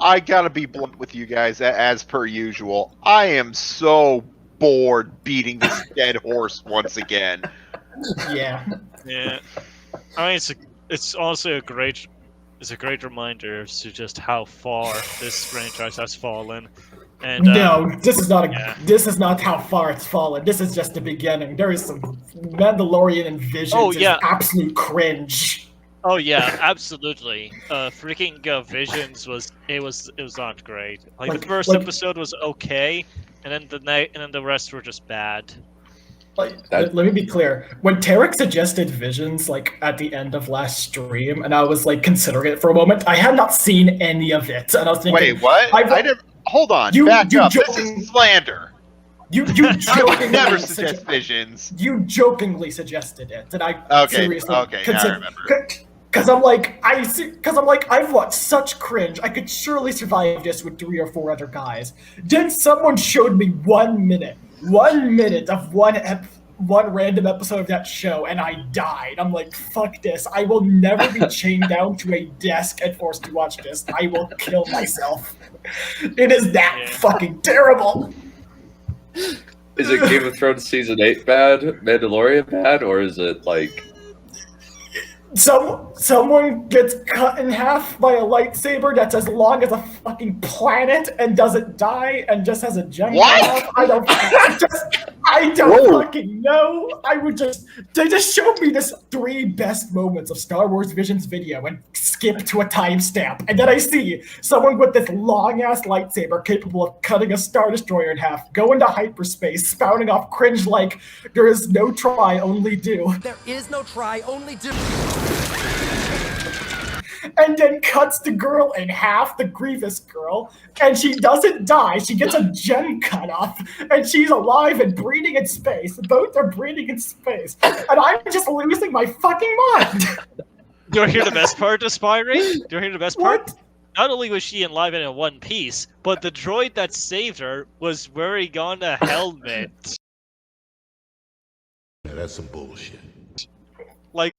I gotta be blunt with you guys, as per usual. I am so bored beating this dead horse once again. Yeah. Yeah. I mean, it's also a great reminder to just how far this franchise has fallen. And No, this is not yeah. this is not how far it's fallen. This is just the beginning. There is some Mandalorian and Visions Oh, yeah. is absolute cringe. Oh yeah, absolutely. Freaking Visions was not great. Like the first episode was okay, and then the rest were just bad. Let me be clear. When Tarek suggested Visions, like at the end of last stream, and I was like considering it for a moment, I had not seen any of it, and I was thinking, wait, what? I didn't. Hold on, back up. This is slander. You jokingly never suggest Visions. You jokingly suggested it, and I seriously I remember. Because I'm like, I've watched such cringe. I could surely survive this with 3 or 4 other guys. Then someone showed me 1 minute of one random episode of that show, and I died. I'm like, fuck this. I will never be chained down to a desk and forced to watch this. I will kill myself. It is that fucking terrible. Is it Game of Thrones Season 8 bad, Mandalorian bad, or is it like... Someone gets cut in half by a lightsaber that's as long as a fucking planet and doesn't die and just has a gem. What? I don't fucking know. They just showed me this 3 best moments of Star Wars Visions video and skip to a timestamp, and then I see someone with this long ass lightsaber capable of cutting a Star Destroyer in half, go into hyperspace, spouting off cringe like there is no try, only do. There is no try, only do. And then cuts the girl in half, the Grievous girl, and she doesn't die. She gets a gem cut off, and she's alive and breathing in space. Both are breathing in space, and I'm just losing my fucking mind. Do you hear the best part, Aspiring? Do you hear the best part? Not only was she alive and in one piece, but the droid that saved her was wearing on a helmet. Now that's some bullshit. Like...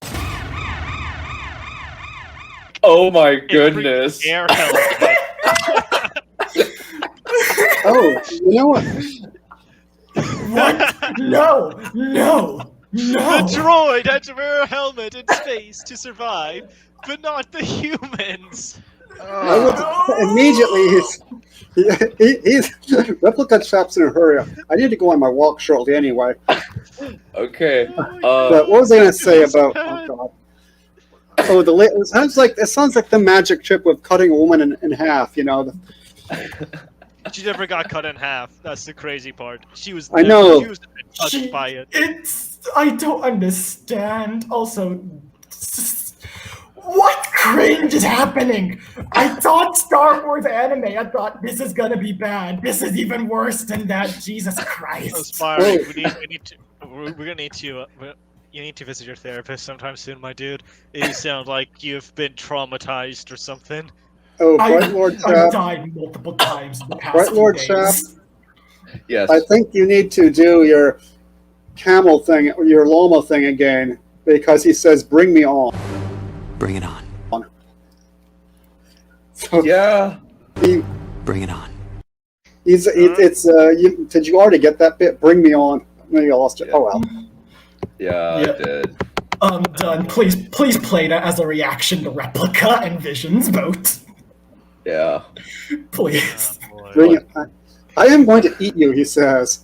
Oh my goodness. Air helmet. Oh, you know what? What? No! The droid had to wear a helmet in space to survive, but not the humans. Immediately, he's Replica shop's in a hurry. I need to go on my walk shortly anyway. Okay. But what was I going to say about? Oh God. Oh, it sounds like the magic trip with cutting a woman in half. You know. She never got cut in half. That's the crazy part. She was. I know. She was touched by it. I don't understand. Also, what cringe is happening? I thought Star Wars anime. I thought this is gonna be bad. This is even worse than that. Jesus Christ. We're gonna need to. You need to visit your therapist sometime soon, my dude. You sound like you've been traumatized or something. Oh, Bright Lord Chap. I've died multiple times in the past Bright Lord few Chap. days. Yes. I think you need to do your camel thing, or your llama thing again, because he says, "Bring me on." Bring it on. So yeah. Bring it on. Did you already get that bit? Bring me on. Maybe I lost it. Yeah. Oh well. Yeah, I did. I'm done. Please play that as a reaction to Replica and Visions both. Yeah. Please. Bring it. I am going to eat you, he says.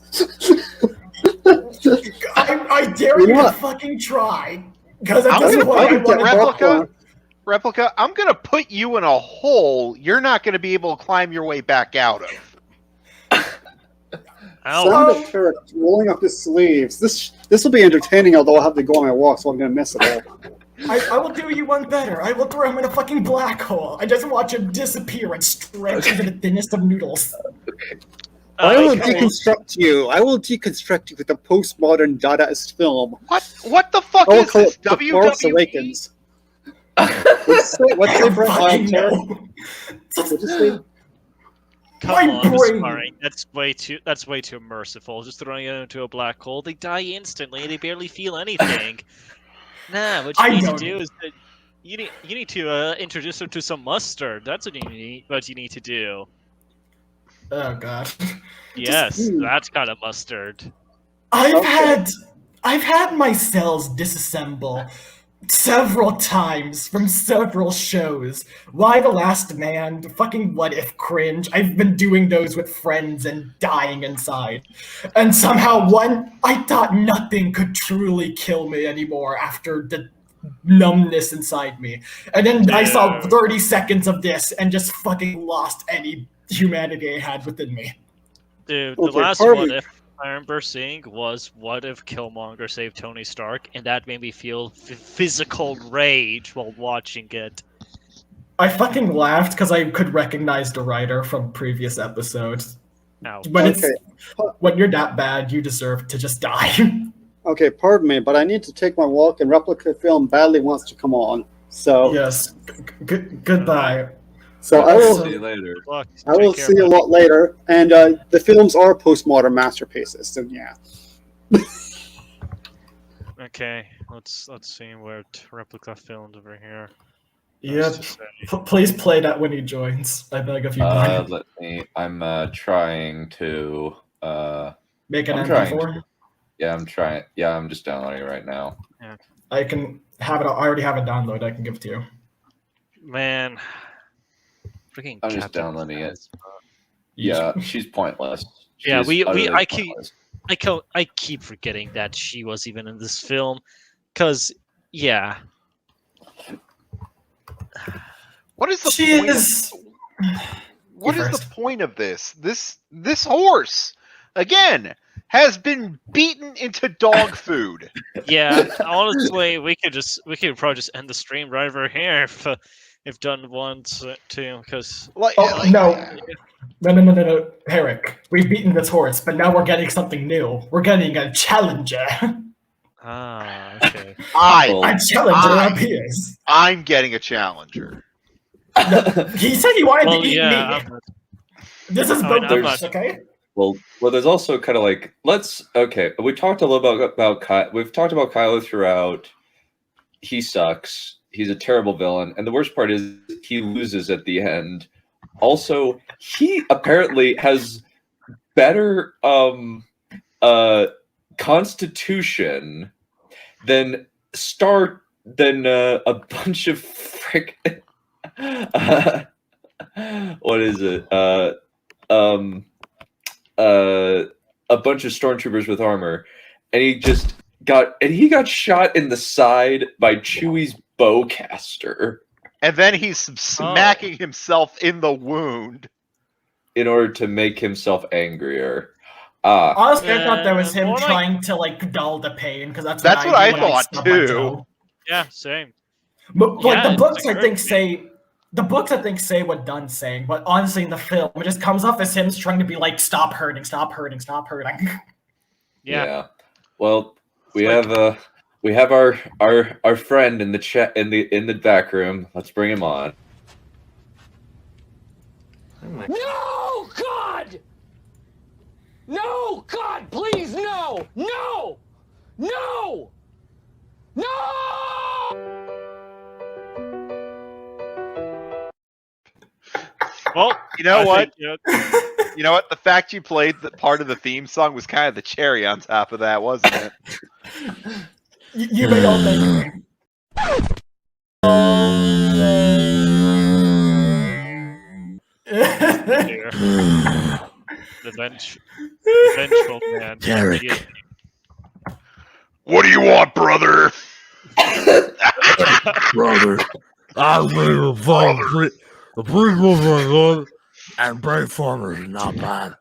I dare you to fucking try. Because at this point, I want to Replica, I'm gonna put you in a hole you're not gonna be able to climb your way back out of. Sound of Tarek rolling up his sleeves. This will be entertaining, although I'll have to go on my walk, so I'm going to miss it all. I will do you one better. I will throw him in a fucking black hole. I just watch him disappear and stretch into the thinnest of noodles. I will deconstruct you. I will deconstruct you with a postmodern Dadaist film. What the fuck is this? WWE? Awakens. What's the brand? Come on, Aspiring. That's way too merciful. Just throwing it into a black hole, they die instantly. They barely feel anything. Nah, what you need to do is you need to introduce her to some mustard. That's what you need to do. Oh god. Yes, that kind of mustard. I've Okay. had my cells disassemble several times from several shows. Why the Last Man? Fucking What If cringe. I've been doing those with friends and dying inside. And somehow I thought nothing could truly kill me anymore after the numbness inside me. And then I saw 30 seconds of this and just fucking lost any humanity I had within me. Dude, the Okay, last Parody. What If I remember seeing was What If Killmonger saved Tony Stark, and that made me feel physical rage while watching it. I fucking laughed because I could recognize the writer from previous episodes. Now, When Okay. when you're that bad, you deserve to just die. Okay, pardon me, but I need to take my walk, and Replica Film badly wants to come on. So, Yes. Goodbye. so I will. See you later. look, I will take care, see you a buddy. lot later. And the films are postmodern masterpieces, so yeah. Okay, let's see where Replica filmed over here. Yeah. Nice to say. Please play that when he joins. I beg of you. Brian. Let me. I'm trying to. Make an I'm trying MP4. Yeah, I'm trying. Yeah, I'm just downloading it right now. I can have it. I already have it downloaded. I can give it to you. Man, freaking. I'm just Captain downloading it. Phasma. Yeah, she's pointless. Yeah, She's utterly I pointless. keep forgetting that she was even in this film, cause yeah, What is the She point? is. What You is the first. point of this? This horse again has been beaten into dog food. yeah. Honestly, we could probably just end the stream right over here if done wants to, because Like, Oh no, Herrick. We've beaten this horse, but now we're getting something new. We're getting a challenger. okay. A challenger I- appears. I'm getting a challenger. He said he wanted Well, to eat yeah, me. This is I both mean, of I'm us, not- okay? Well, there's also kind of like we talked a little about Kylo. We've talked about Kylo throughout. He sucks. He's a terrible villain, and the worst part is he loses at the end. Also, he apparently has better constitution than a bunch of frick. What is it? A bunch of stormtroopers with armor, and he got shot in the side by Chewie's bowcaster And then he's smacking himself in the wound. in order to make himself angrier. Honestly, I thought that was him more like- trying to like dull the pain because that's That's what what I do when thought, stub my too. toe. Yeah, same. But like Yeah, the it books, I occurred think to me. say what Dunn's saying, but honestly, in the film, it just comes off as him trying to be like, "Stop hurting, stop hurting, stop hurting." Yeah. Well, we It's have our friend in the chat in the back room. Let's bring him on. No, God! No, God, please, no! No! No! No! Well, You know I what? think, You know what? The fact you played that part of the theme song was kind of the cherry on top of that, wasn't it? You may all thank me. here. The vengeful man. Derek. He is- What do you want, brother? Brother, I bring the prequel was good, and Brave Farmer is not bad.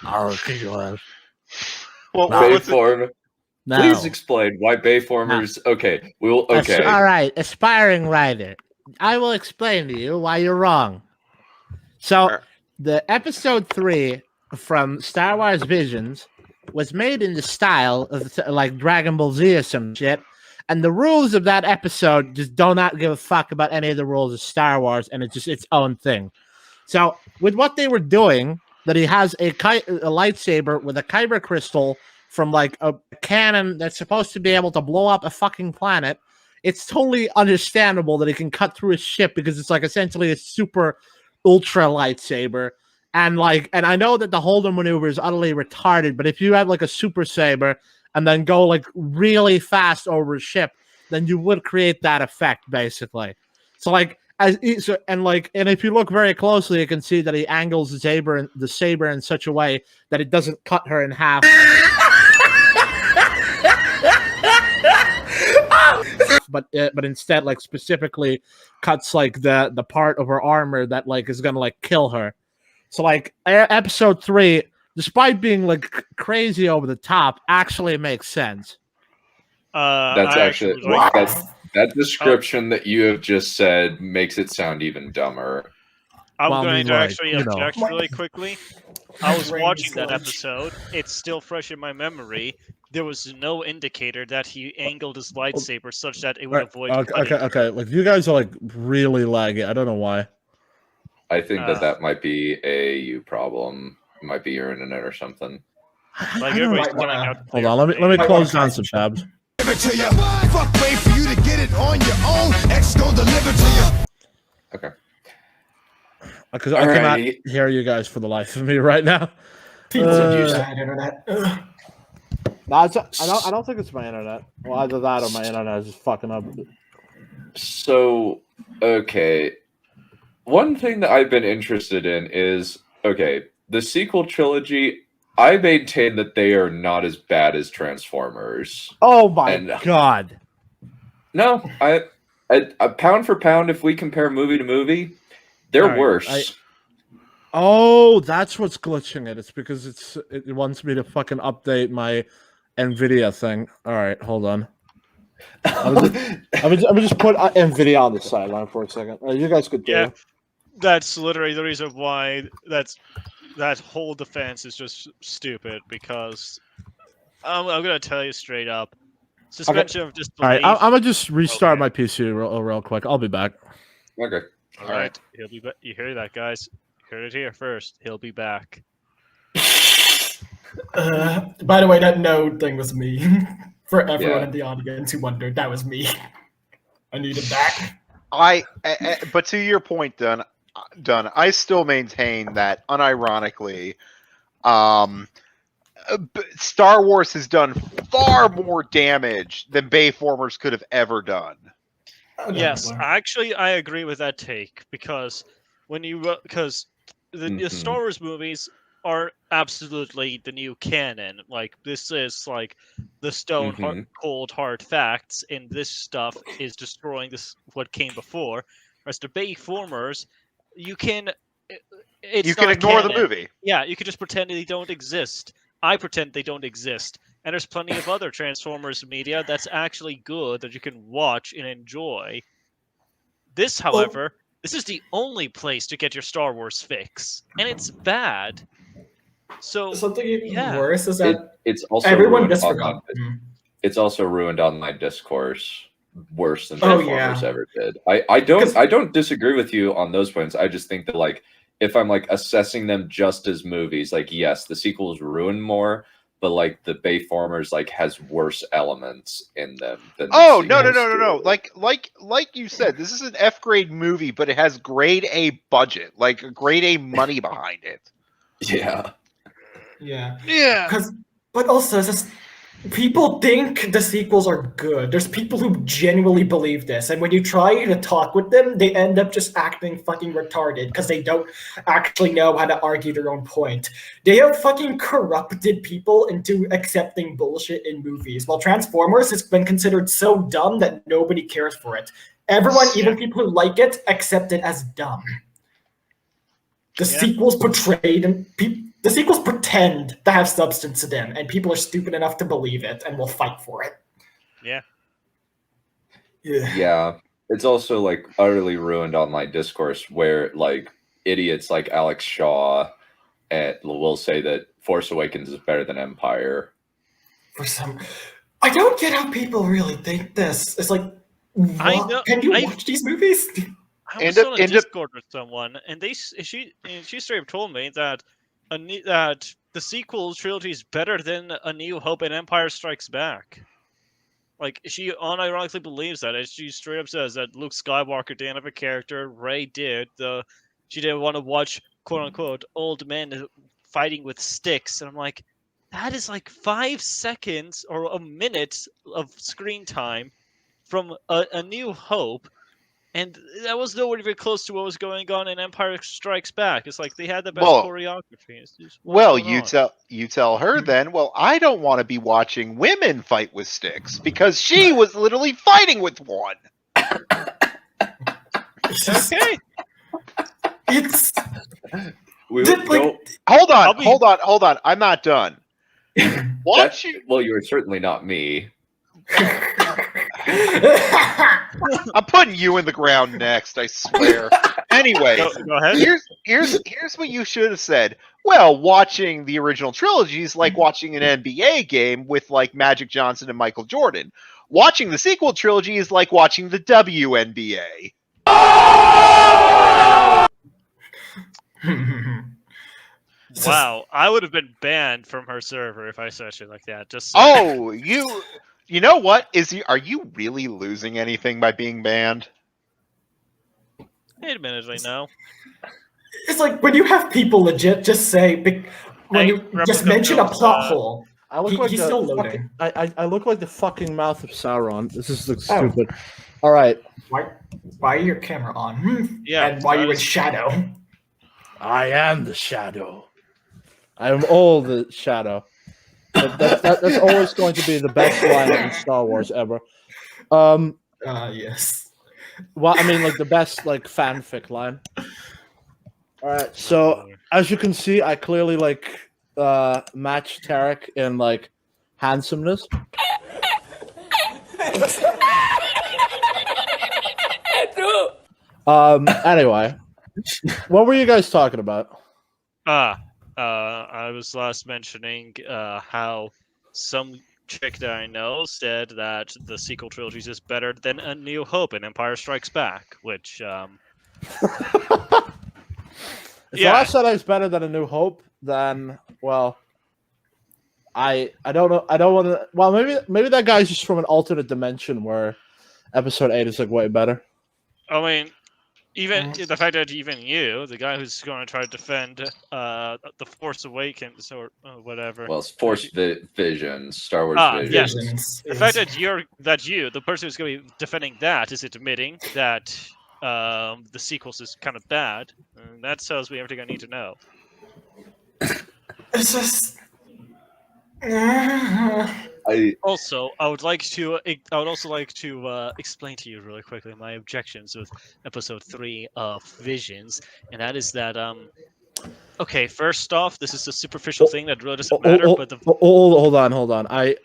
I'll kick your ass. Well, No. what's it- Bayformer, Now, please explain why Bayformers. Okay, okay. All right, aspiring writer. I will explain to you why you're wrong. So, Sure. the episode 3 from Star Wars Visions was made in the style of like Dragon Ball Z or some shit, and the rules of that episode just do not give a fuck about any of the rules of Star Wars, and it's just its own thing. So, with what they were doing, that he has a lightsaber with a kyber crystal from like a cannon that's supposed to be able to blow up a fucking planet. it's totally understandable that he can cut through a ship because it's like essentially a super ultra lightsaber. And I know that the Holden maneuver is utterly retarded, but if you had like a super saber and then go like really fast over a ship, then you would create that effect basically. So like and if you look very closely, you can see that he angles the saber in such a way that it doesn't cut her in half. But instead like specifically cuts like the part of her armor that like is gonna like kill her. So like episode 3, despite being like crazy over the top, actually makes sense. That's actually like that description that you have just said makes it sound even dumber. I'm Well, I going mean, to like, actually you know. object really quickly. I was Brain watching that sludge. episode. It's still fresh in my memory. There was no indicator that he angled his lightsaber such that it would avoid cutting her. Okay. Like you guys are like really laggy. I don't know why. I think that might be a you problem. It might be your internet or something. Like I don't everybody's know. coming out. Hold on, let me Might close wanna down try some some tabs. Give it to you. Fuck, wait for you to get it on your own. X gon' deliver to you. Okay. Because I cannot Alrighty. hear you guys for the life of me right now. People use that internet. Ugh. No, I don't think it's my internet. Well, either that or my internet is just fucking up. So, okay. One thing that I've been interested in is, okay, the sequel trilogy, I maintain that they are not as bad as Transformers. Oh my And- god! No, I pound for pound, if we compare movie to movie, they're Alright, worse. Oh, that's what's glitching it. It's because it wants me to fucking update my NVIDIA thing. All right, hold on. I'm gonna just put NVIDIA on the sideline for a second. You guys could do. Yeah, that's literally the reason why that whole defense is just stupid. Because I'm gonna tell you straight up, suspension of All disbelief. right, I'm gonna just restart Okay. my PC real quick. I'll be back. Okay. All right, he'll be. You hear that, guys? You heard it here first. He'll be back. By the way, that no thing was me. For everyone Yeah. in the audience who wondered, that was me. I needed that. But to your point, Dunn, I still maintain that unironically, Star Wars has done far more damage than Bayformers could have ever done. Yes, actually, I agree with that take because the Star Wars movies are absolutely the new canon. Like this is like the cold hard facts, and this stuff is destroying what came before. Whereas the Bayformers, you can ignore the movie. Yeah, you can just pretend they don't exist. I pretend they don't exist. And there's plenty of other Transformers media that's actually good that you can watch and enjoy. This, however, this is the only place to get your Star Wars fix. And it's bad. So Something even yeah. worse is that It's also everyone ruined disregard. It's also ruined online discourse worse than Oh, Transformers yeah. ever did. I don't disagree with you on those points. I just think that like if I'm like assessing them just as movies, like yes, the sequels ruin more, but like the Bayformers like has worse elements in them than the No. sequels do. Like you said, this is an F grade movie, but it has grade A budget, like grade A money behind it. Yeah. Yeah. But also, it's just people think the sequels are good. There's people who genuinely believe this, and when you try to talk with them, they end up just acting fucking retarded because they don't actually know how to argue their own point. They have fucking corrupted people into accepting bullshit in movies, while Transformers has been considered so dumb that nobody cares for it. Everyone, even people who like it, accept it as dumb. The sequels portrayed and the sequels pretend to have substance to them, and people are stupid enough to believe it and will fight for it. Yeah. Yeah. It's also like utterly ruined online discourse where like idiots like Alex Shaw will say that Force Awakens is better than Empire. I don't get how people really think this. It's like, can you watch these movies? I was on a Discord with someone, and she straight up told me that that the sequel trilogy is better than A New Hope and Empire Strikes Back. Like, she unironically believes that. And she straight up says that Luke Skywalker didn't have a character, Rey did. She didn't want to watch, quote-unquote, old men fighting with sticks. And I'm like, that is like 5 seconds or a minute of screen time from A New Hope. And that was nowhere even close to what was going on in Empire Strikes Back. It's like they had the best choreography. It's just, well, you tell her then. Well, I don't want to be watching women fight with sticks because she was literally fighting with one. Okay. It's Hold on. I'm not done. Well, you're certainly not me. I'm putting you in the ground next, I swear. Anyway, go ahead. Here's what you should have said. Well, watching the original trilogy is like watching an NBA game with like Magic Johnson and Michael Jordan. Watching the sequel trilogy is like watching the WNBA. Wow, I would have been banned from her server if I said shit like that. Just Oh, you know what? Are you really losing anything by being banned? admittedly, no. It's like when you have people legit just say when you just mention a plot hole. I look like he's the still loading. I look like the fucking mouth of Sauron. This is stupid. All right. Why are your camera on? Yeah. And why are you in shadow? I am the shadow. I am all the shadow. That's always going to be the best line in Star Wars ever. Yes. Well, I mean, like the best like fanfic line. All right. So as you can see, I clearly like match Tarek in like handsomeness. Anyway, what were you guys talking about? I was last mentioning how some chick that I know said that the sequel trilogy is better than A New Hope and Empire Strikes Back, which If I said it's better than A New Hope, then well, I don't know. I don't want to. Well, maybe that guy's just from an alternate dimension where Episode 8 is like way better. I mean, even the fact that even you, the guy who's going to try to defend the Force Awakens or whatever. Well, it's Force Visions, Star Wars Visions. Yes. The fact that you, the person who's going to be defending that, is admitting that the sequels is kind of bad. And that tells me everything I need to know. It's just. I would also like to explain to you really quickly my objections with Episode 3 of Visions, and that is that okay, first off, this is a superficial thing that really doesn't matter. But hold on. I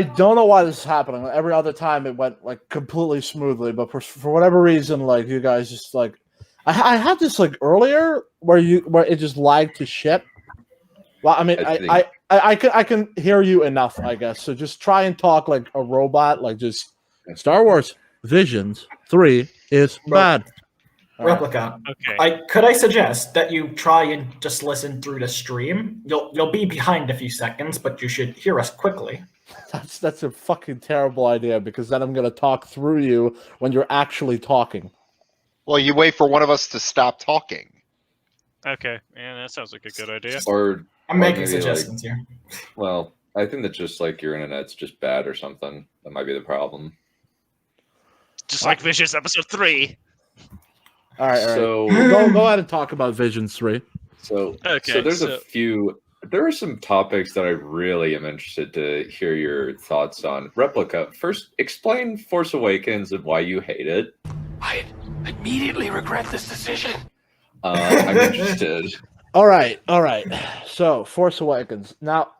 don't know why this is happening. Every other time it went like completely smoothly, but for whatever reason, like you guys just like I had this like earlier where it just lagged to shit. Well, I mean, I can hear you enough, I guess. So just try and talk like a robot, like just Star Wars Visions 3 is bad. Replica. Okay. Could I suggest that you try and just listen through the stream? You'll be behind a few seconds, but you should hear us quickly. That's a fucking terrible idea because then I'm gonna talk through you when you're actually talking. Well, you wait for one of us to stop talking. Okay, yeah, that sounds like a good idea. I'm making suggestions here. Well, I think that just like your internet's just bad or something. That might be the problem. Just like Visions Episode 3. All right. So go ahead and talk about Visions 3. So there's a few. There are some topics that I really am interested to hear your thoughts on. Replica, first, explain Force Awakens and why you hate it. I immediately regret this decision. I'm interested. All right. So, Force Awakens. Now,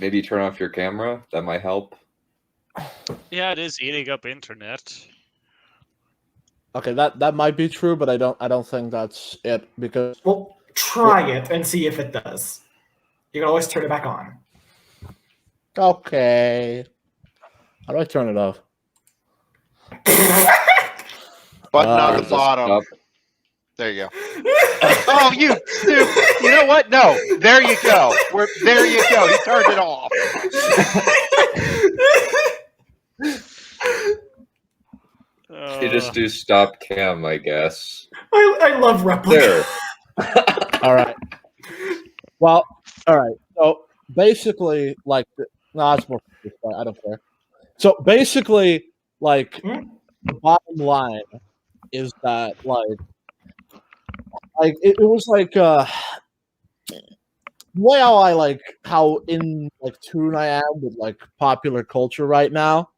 maybe turn off your camera. That might help. Yeah, it is eating up internet. Okay, that might be true, but I don't think that's it because. Well, try it and see if it does. You can always turn it back on. Okay. How do I turn it off? Button on the bottom. There you go. Oh, you stupid! You know what? No, there you go. There you go. He turned it off. You just do stop cam, I guess. I love Replica. There. All right. Well, all right. So basically, like, no, it's more. I don't care. So basically, like, the bottom line is that, like it was like the way how in like tune I am with like popular culture right now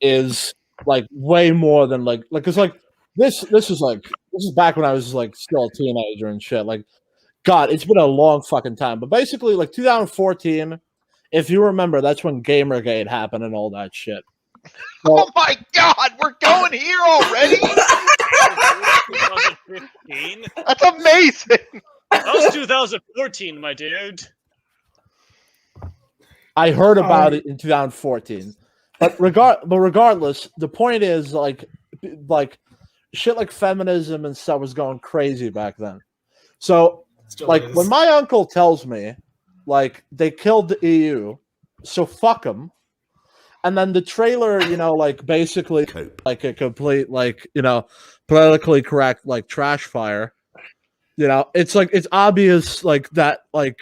is like way more than like it's like this is back when I was like still a teenager and shit. Like, God, it's been a long fucking time. But basically, like 2014, if you remember, that's when Gamergate happened and all that shit. So, oh my God, we're going here already? 2015? That's amazing. That was 2014, my dude. I heard about it in 2014. But regardless, the point is like shit like feminism and stuff was going crazy back then. So like when my uncle tells me like they killed the EU, so fuck them. And then the trailer, you know, like basically like a complete like, you know, politically correct like trash fire. You know, it's like it's obvious like that like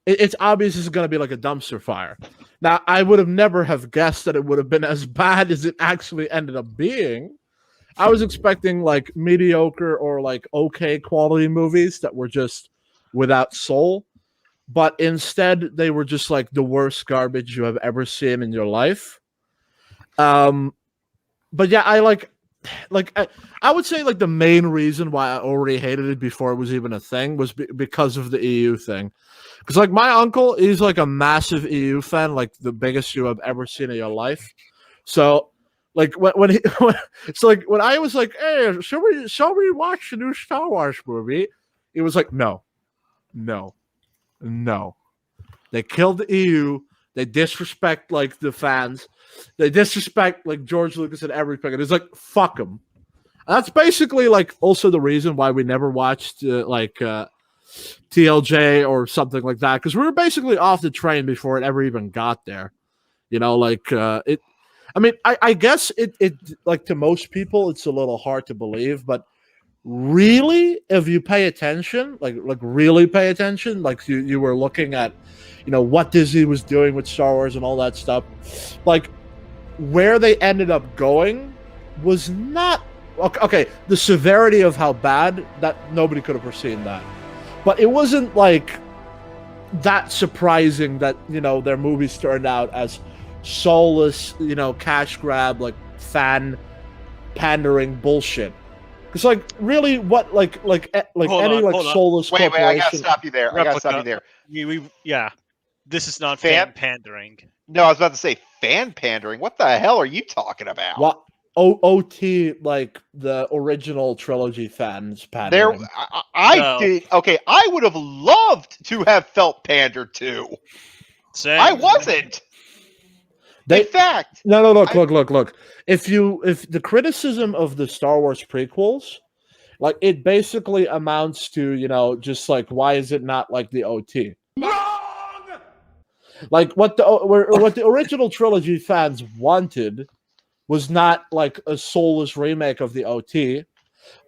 it's obvious this is going to be like a dumpster fire. Now, I would have never have guessed that it would have been as bad as it actually ended up being. I was expecting like mediocre or like okay quality movies that were just without soul, but instead they were just like the worst garbage you have ever seen in your life. But yeah, I would say like the main reason why I already hated it before it was even a thing was because of the EU thing. Because like my uncle, he's like a massive EU fan, like the biggest you have ever seen in your life. So like when I was like, hey, shall we watch the new Star Wars movie? He was like, no. They killed the EU. They disrespect like the fans. They disrespect like George Lucas and everything. And it's like, fuck them. That's basically like also the reason why we never watched TLJ or something like that, because we were basically off the train before it ever even got there. You know, like it. I mean, I guess it like to most people it's a little hard to believe, but really, if you pay attention, like really pay attention, like you were looking at, you know, what Disney was doing with Star Wars and all that stuff, like where they ended up going was not okay. The severity of how bad that nobody could have foreseen that. But it wasn't like that surprising that, you know, their movies turned out as soulless, you know, cash grab, like fan pandering bullshit. It's like really what like soulless Wait, corporation. I gotta stop you there. Yeah, this is not fan pandering. No, I was about to say fan pandering. What the hell are you talking about? What? OT, like the original trilogy fans pandering. I did. Okay, I would have loved to have felt pandered to. Same. I wasn't. In fact, no. Look. If the criticism of the Star Wars prequels, like it basically amounts to, you know, just like why is it not like the OT? Wrong! Like what the original trilogy fans wanted was not like a soulless remake of the OT,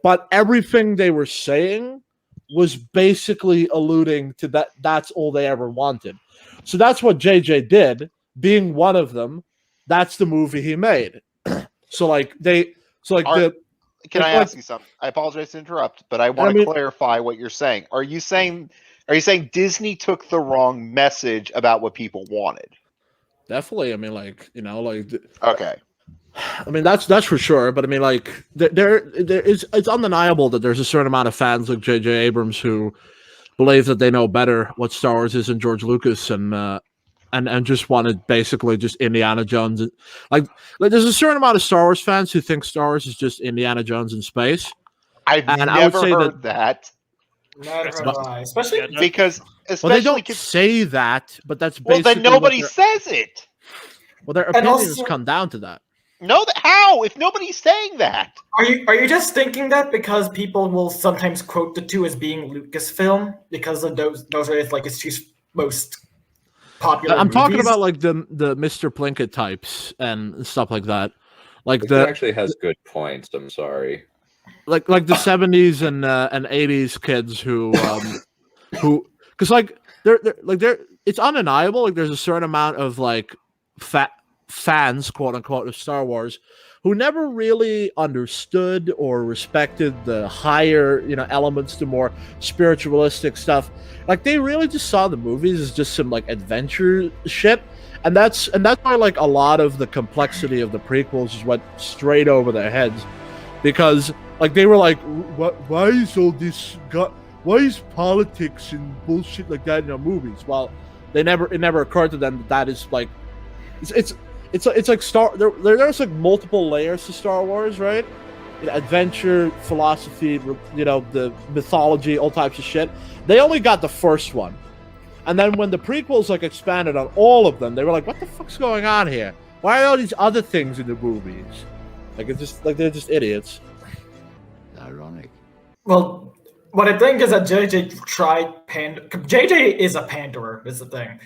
but everything they were saying was basically alluding to that. That's all they ever wanted. So that's what JJ did, being one of them. That's the movie he made. Can I ask you something? I apologize to interrupt, but I want to clarify what you're saying. Are you saying Disney took the wrong message about what people wanted? Definitely. I mean, like, you know, like okay. I mean, that's for sure. But I mean, like, it's undeniable that there's a certain amount of fans like J.J. Abrams who believe that they know better what Star Wars is than George Lucas, and just wanted basically just Indiana Jones. Like there's a certain amount of Star Wars fans who think Star Wars is just Indiana Jones in space. I've never heard that. Neither have I. Especially because they don't say that, but that's basically then nobody says it. Well, their opinions come down to that. No, how? If nobody's saying that. Are you just thinking that because people will sometimes quote the two as being Lucasfilm because of those are like its two most popular I'm talking movies? about like the Mr. Plinkett types and stuff like that. Like It the actually has good points. I'm sorry. like the 70s and 80s kids who because like they're it's undeniable, like there's a certain amount of like fans, quote unquote, of Star Wars who never really understood or respected the higher, elements to more spiritualistic stuff. Like they really just saw the movies as just some like adventure shit. And that's why like a lot of the complexity of the prequels just went straight over their heads, because like they were like, why is all this why is politics and bullshit like that in our movies? Well, it never occurred to them that is like it's like there's like multiple layers to Star Wars, right? Adventure, philosophy, the mythology, all types of shit. They only got the first one. And then when the prequels like expanded on all of them, they were like, what the fuck's going on here? Why are all these other things in the movies? Like it's just like they're just idiots. Ironic. Well, what I think is that JJ tried JJ is a panderer, is the thing.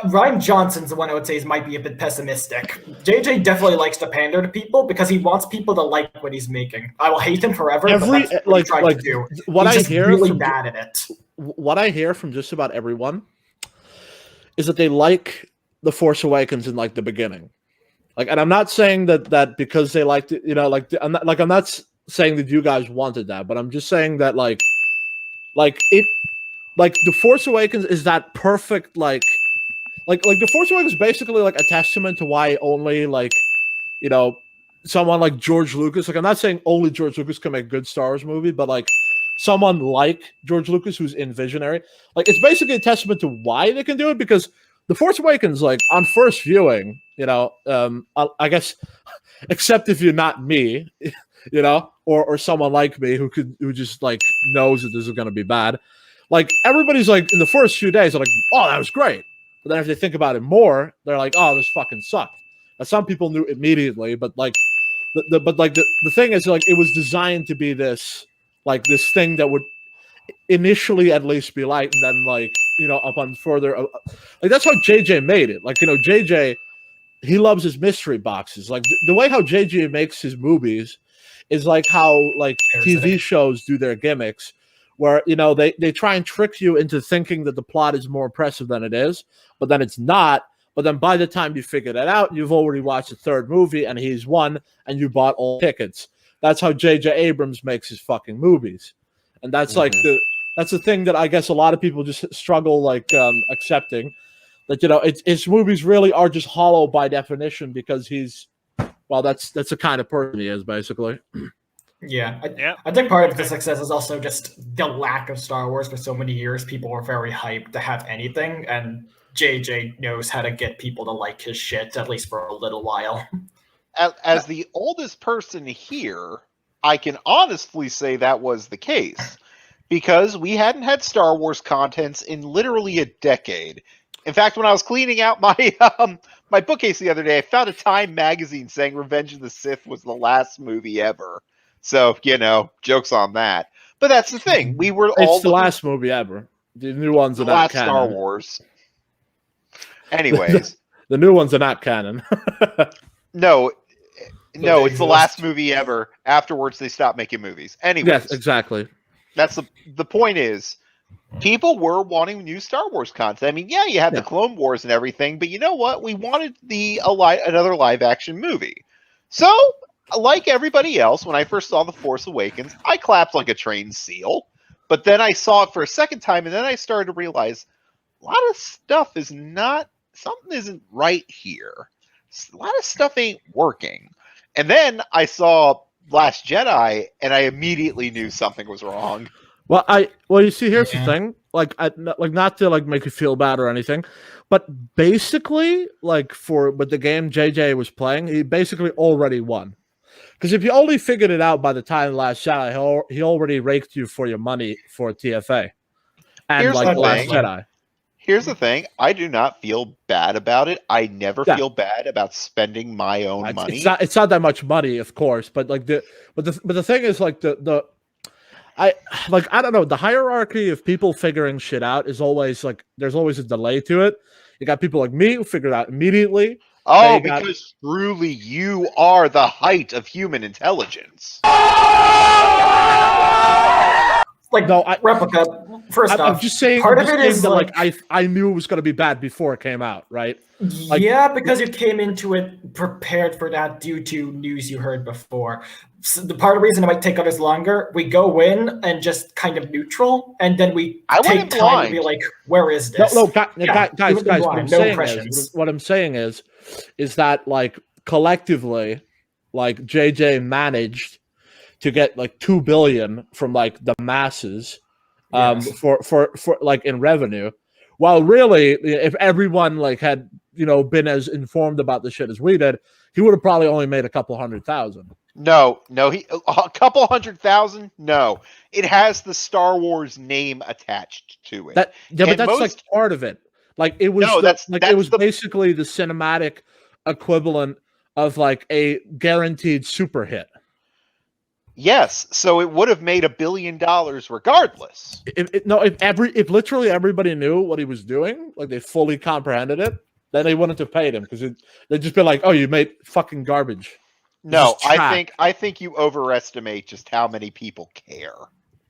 Ryan Johnson's the one I would say might be a bit pessimistic. JJ definitely likes to pander to people because he wants people to like what he's making. I will hate him forever, but that's what he tried to do. What he's I just hear really bad at it. What I hear from just about everyone is that they like The Force Awakens in like the beginning. Like, and I'm not saying that because they liked it, I'm not saying that you guys wanted that, but I'm just saying that like The Force Awakens is that perfect like The Force Awakens is basically like a testament to why only like someone like George Lucas, like I'm not saying only George Lucas can make a good Star Wars movie, but like someone like George Lucas who's in visionary, like it's basically a testament to why they can do it, because The Force Awakens, like on first viewing, I guess, except if you're not me, or someone like me who just like knows that this is going to be bad. Like everybody's like in the first few days, they're like, oh, that was great. But then if they think about it more, they're like, oh, this fucking sucked. Now, some people knew immediately, but like the thing is, like, it was designed to be this thing that would initially at least be light, and then like upon further like that's how JJ made it. Like JJ, he loves his mystery boxes. Like the way how JJ makes his movies is like how like TV shows do their gimmicks, where they try and trick you into thinking that the plot is more impressive than it is, but then it's not. But then by the time you figure that out, you've already watched the third movie and he's won and you bought all tickets. That's how J.J. Abrams makes his fucking movies. And that's like that's the thing that I guess a lot of people just struggle like accepting, that his movies really are just hollow by definition, because that's the kind of person he is, basically. Yeah, I think part of the success is also just the lack of Star Wars for so many years. People were very hyped to have anything, and JJ knows how to get people to like his shit, at least for a little while. As the oldest person here, I can honestly say that was the case, because we hadn't had Star Wars contents in literally a decade. In fact, when I was cleaning out my my bookcase the other day, I found a Time magazine saying Revenge of the Sith was the last movie ever. So, jokes on that. But that's the thing. We were It's the last movie ever. The new ones are not canon. Star Wars. Anyways. The new ones are not canon. No, it's the last movie ever. Afterwards, they stopped making movies. Anyways. Yes, exactly. That's the point is, people were wanting new Star Wars content. I mean, you had the Clone Wars and everything, but you know what? We wanted another live-action movie. So, like everybody else, when I first saw The Force Awakens, I clapped like a trained seal. But then I saw it for a second time, and then I started to realize a lot of stuff something isn't right here. A lot of stuff ain't working. And then I saw Last Jedi, and I immediately knew something was wrong. Well, you see, here's the thing. Not to like make you feel bad or anything, but basically, like with the game JJ was playing, he basically already won. Because if you only figured it out by the time Last Jedi, he already raked you for your money for TFA and Here's Last Jedi. Here's the thing. I do not feel bad about it. I never Yeah. feel bad about spending my own money. It's not that much money, of course, but like but the thing is like I don't know, the hierarchy of people figuring shit out is always like there's always a delay to it. You got people like me who figure it out immediately. Oh, because truly you are the height of human intelligence. Like, No, Replica, first off, I'm just saying, part of it is that, like I knew it was going to be bad before it came out, right? Like, yeah, because you came into it prepared for that due to news you heard before. So the part of the reason it might take others longer, we go in and just kind of neutral, and then we take time to be like, where is this? Guys, what I'm saying is that like collectively, like JJ managed to get like 2 billion from like the masses for like in revenue, while really if everyone like had been as informed about the shit as we did, he would have probably only made a couple 100,000. No, he a couple 100,000. No, it has the Star Wars name attached to it. But that's like part of it. Like it was it was basically the cinematic equivalent of like a guaranteed super hit. Yes, so it would have made $1 billion regardless. If literally everybody knew what he was doing, like they fully comprehended it, then they wouldn't have paid him because they'd just be like, "Oh, you made fucking garbage." No, I think you overestimate just how many people care.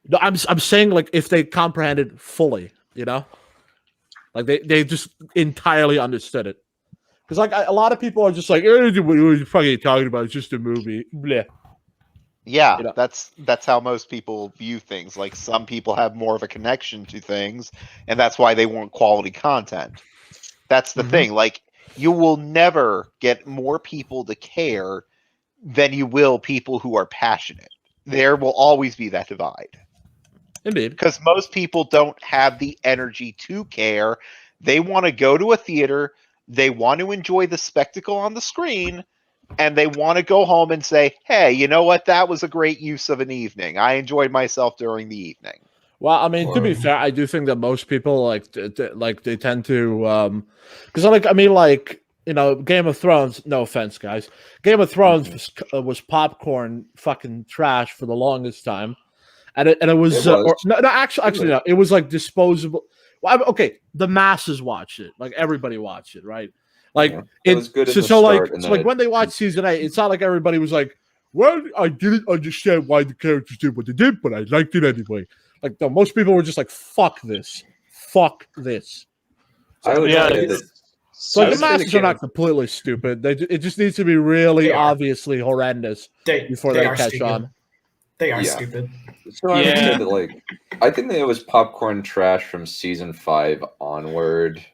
No, I'm saying like if they comprehended fully, like they just entirely understood it. Because like a lot of people are just like, "What are you fucking talking about? It's just a movie." Bleh. Yeah, that's how most people view things. Like some people have more of a connection to things, and that's why they want quality content. That's the thing. Like you will never get more people to care than you will people who are passionate. There will always be that divide. Indeed. Because most people don't have the energy to care. They want to go to a theater, they want to enjoy the spectacle on the screen, and they want to go home and say, hey, you know what? That was a great use of an evening. I enjoyed myself during the evening. Well, I mean, to be fair, I do think that most people like they tend to because Game of Thrones. No offense, guys. Game of Thrones was popcorn fucking trash for the longest time, and it was actually no. It was like disposable. Well, okay, the masses watched it. Like everybody watched it, right? Like it was good. Like when they watched season 8, it's not like everybody was like, "Well, I didn't understand why the characters did what they did, but I liked it anyway." Like, no, most people were just like, "Fuck this, fuck this." So the masses are not completely stupid. It just needs to be really obviously horrendous before they catch stupid. on. They are stupid. So I would say that, I think that it was popcorn trash from season 5 onward.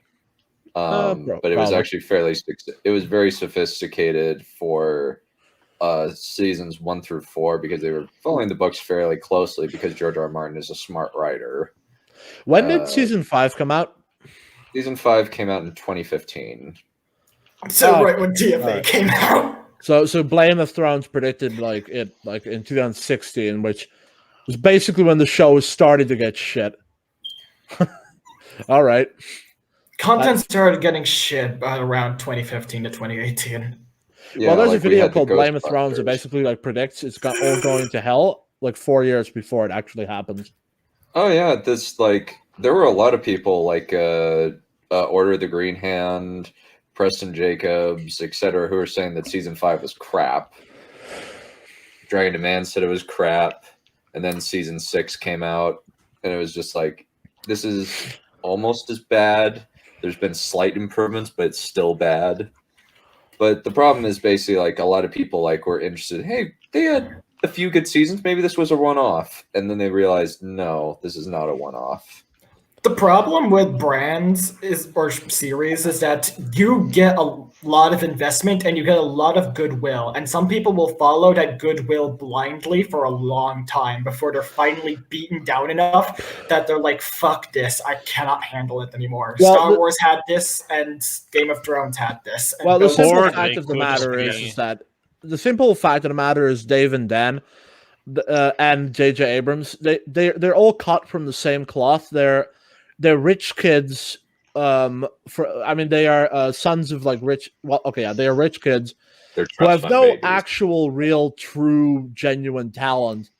But it was actually it was very sophisticated for seasons 1 through 4 because they were following the books fairly closely because George R. Martin is a smart writer. When did season 5 come out? Season 5 came out in 2015. So right when TFA came out. So Blame of Thrones predicted in 2016, which was basically when the show was starting to get shit. All right. Content started getting shit by around 2015 to 2018. Yeah, well, there's a video called Blame of Thrones that basically predicts it's all going to hell 4 years before it actually happens. Oh yeah, there were a lot of people Order of the Green Hand, Preston Jacobs, etc., who were saying that season 5 was crap. Dragon Demand said it was crap, and then season 6 came out, and it was just like, this is almost as bad. There's been slight improvements, but it's still bad. But the problem is basically a lot of people were interested. Hey, they had a few good seasons. Maybe this was a one-off, and then they realized, no, this is not a one-off. The problem with brands or series is that you get a lot of investment and you get a lot of goodwill, and some people will follow that goodwill blindly for a long time before they're finally beaten down enough that they're like, fuck this, I cannot handle it anymore. Well, Star Wars had this and Game of Thrones had this. Well, the simple fact of the matter is that the simple fact of the matter is Dave and Dan and J.J. Abrams, they're all cut from the same cloth. They're rich kids they are sons of like rich. Well, okay, yeah, they are rich kids They're who trust have fund no babies. actual, real, true, genuine talent,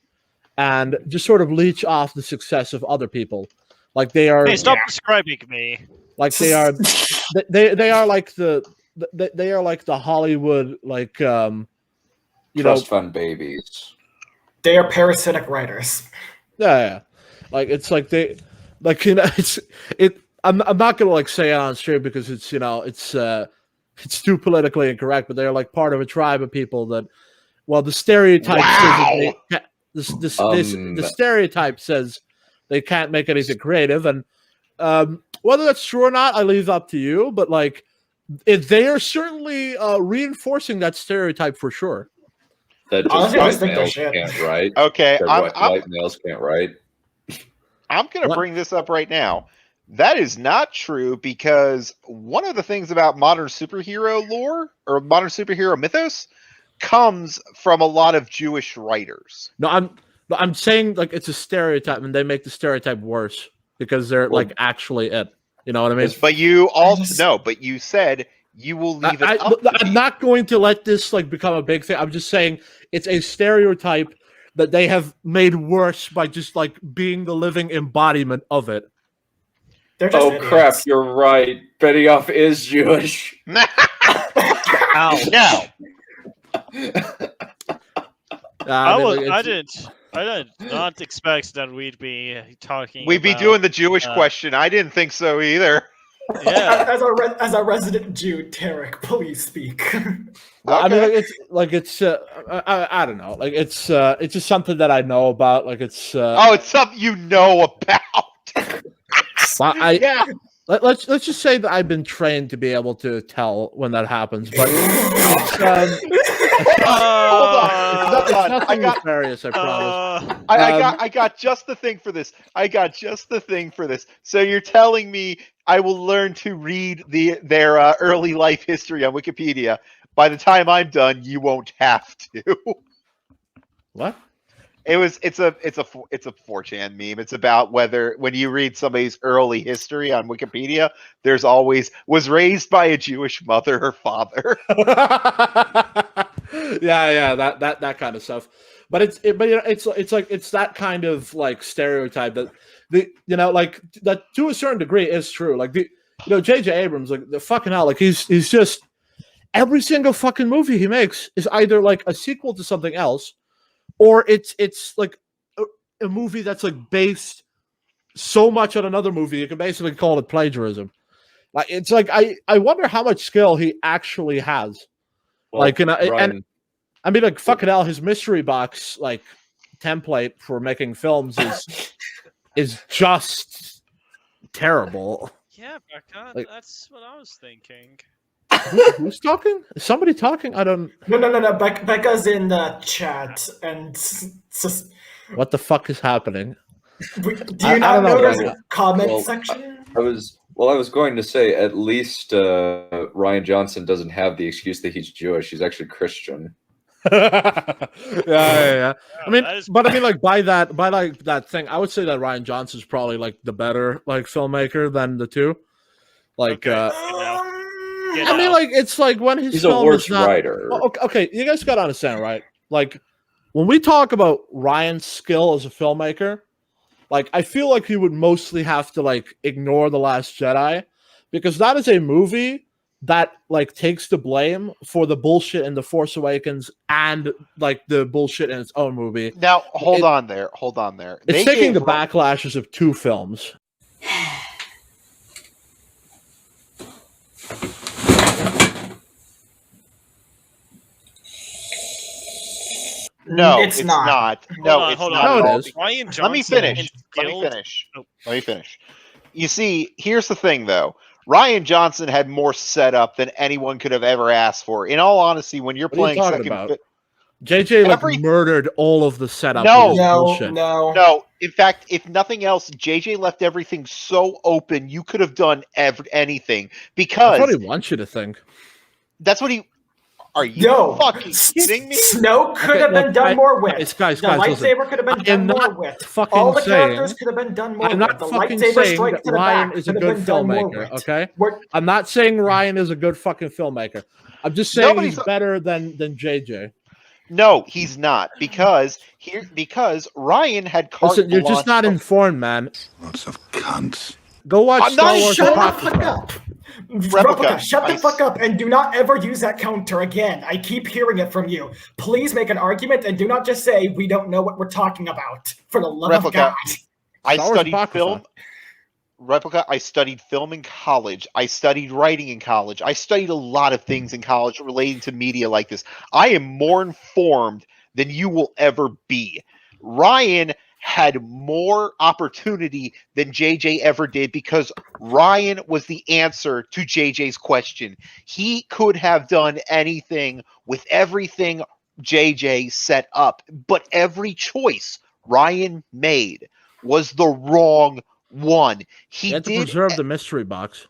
and just sort of leech off the success of other people. Like they are. Hey, stop describing me. Like they are. They are like they are like the Hollywood Trust fund babies. They are parasitic writers. Yeah. Like it's like they like I'm not gonna like say it on stream because it's it's too politically incorrect, but they're like part of a tribe of people that the stereotype says that the stereotype says they can't make anything creative, and whether that's true or not, I leave up to you. But like, they are certainly reinforcing that stereotype for sure. That just Honestly, I just white think they're males shit. can't write. Okay, That white males can't write. I'm going to bring this up right now. That is not true because one of the things about modern superhero lore or modern superhero mythos comes from a lot of Jewish writers. No, I'm saying like it's a stereotype, and they make the stereotype worse because they're like actually it. You know what I mean? But you also know. But you said you will leave it up. I'm not going to let this like become a big thing. I'm just saying it's a stereotype that they have made worse by just like being the living embodiment of it. Oh crap! You're right. Benioff is Jewish. Ow. No. I did not expect that we'd be talking. We'd be doing the Jewish question. I didn't think so either. Yeah. As a resident Jew, Tarek, please speak. I mean, it's I don't know. Like it's just something that I know about. Like it's it's something you know about. Let's just say that I've been trained to be able to tell when that happens. But hold on. it's nothing nefarious, I promise. I got just the thing for this. So you're telling me I will learn to read their early life history on Wikipedia. By the time I'm done, you won't have to. What? It's a 4chan meme. It's about whether when you read somebody's early history on Wikipedia, there's always was raised by a Jewish mother or father. yeah, that kind of stuff. But it's like it's that kind of like stereotype that like that to a certain degree is true. Like J.J. Abrams, like the fucking hell, like he's just every single fucking movie he makes is either like a sequel to something else, or it's like a movie that's like based so much on another movie you can basically call it plagiarism. Like it's like I wonder how much skill he actually has. Well, like and I mean like fucking hell, his mystery box like template for making films is just terrible. Yeah, Becca, that's what I was thinking. Who's talking? Is somebody talking? I don't. No. Becca's in the chat, and just... What the fuck is happening? Do you not notice the comment section? I was going to say at least Ryan Johnson doesn't have the excuse that he's Jewish. He's actually Christian. Yeah. I mean, like by that thing, I would say that Ryan Johnson's probably like the better like filmmaker than the two. Like, I mean, like it's like when he's a worse writer. Okay, you guys gotta understand, right? Like when we talk about Ryan's skill as a filmmaker, like I feel like he would mostly have to like ignore The Last Jedi, because that is a movie that like takes the blame for the bullshit in The Force Awakens and like the bullshit in its own movie. Now hold on there. It's taking the backlashes of two films. No, it's not. No, it's hold not. on. No, it is. Ryan Johnson Let me finish. You see, here's the thing, though. Ryan Johnson had more setup than anyone could have ever asked for. In all honesty, when you're playing second, JJ murdered all of the setup. No. In fact, if nothing else, JJ left everything so open you could have done anything, because that's what he wants you to think. That's what he. Are you fucking kidding me? Snow could have been done more with. Guys, the lightsaber could have been done more with. fucking All the saying- characters could have been done more I'm with. not The fucking lightsaber saying strike that to the Ryan back is a could have good been done more filmmaker, with. okay? We're- I'm not saying Ryan is a good fucking filmmaker. I'm just saying Nobody's- he's better than JJ. No, he's not because Ryan had carte Listen, you're just blanche not for- informed, man. Lots of cunts. Go watch I'm Star not- Wars Shut the Apocrypha. fuck up! Replica, Replica, shut the I- fuck up and do not ever use that counter again. I keep hearing it from you. Please make an argument and do not just say we don't know what we're talking about. For the love Replica. of God. I Star Wars studied Apocrypha. film. Replica, I studied film in college. I studied writing in college. I studied a lot of things in college relating to media like this. I am more informed than you will ever be. Ryan had more opportunity than JJ ever did because Ryan was the answer to JJ's question. He could have done anything with everything JJ set up, but every choice Ryan made was the wrong one. He You have to did preserve the mystery box.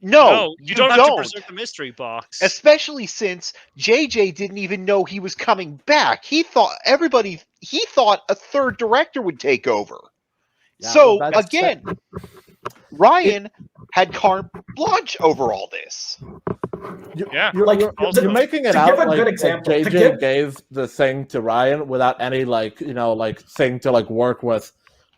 no, you don't have to don't. preserve the mystery box. Especially since JJ didn't even know he was coming back. He thought a third director would take over. Yeah, So well, that's- again, Ryan had carte blanche over all this. Yeah. You're, Like, you're, also- you're making it to out give a like, good like example, to JJ give- gave the thing to Ryan without any thing to work with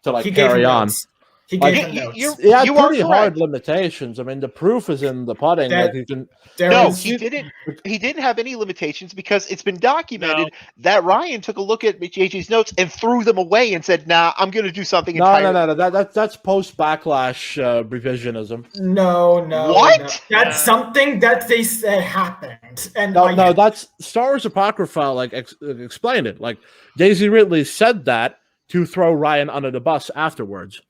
to He gave carry him on. notes. He Like, gave him notes. He had You are pretty hard correct. limitations. I mean, the proof is in the pudding. That- Like you can. There No, is- he didn't. He didn't have any limitations because it's been documented that Ryan took a look at JJ's notes and threw them away and said, "Nah, I'm going to do something No, entirely." That's post backlash revisionism. No. What? No. That's something that they said happened. And No, that's Star Wars Apocrypha. Explained it. Like Daisy Ridley said that to throw Ryan under the bus afterwards,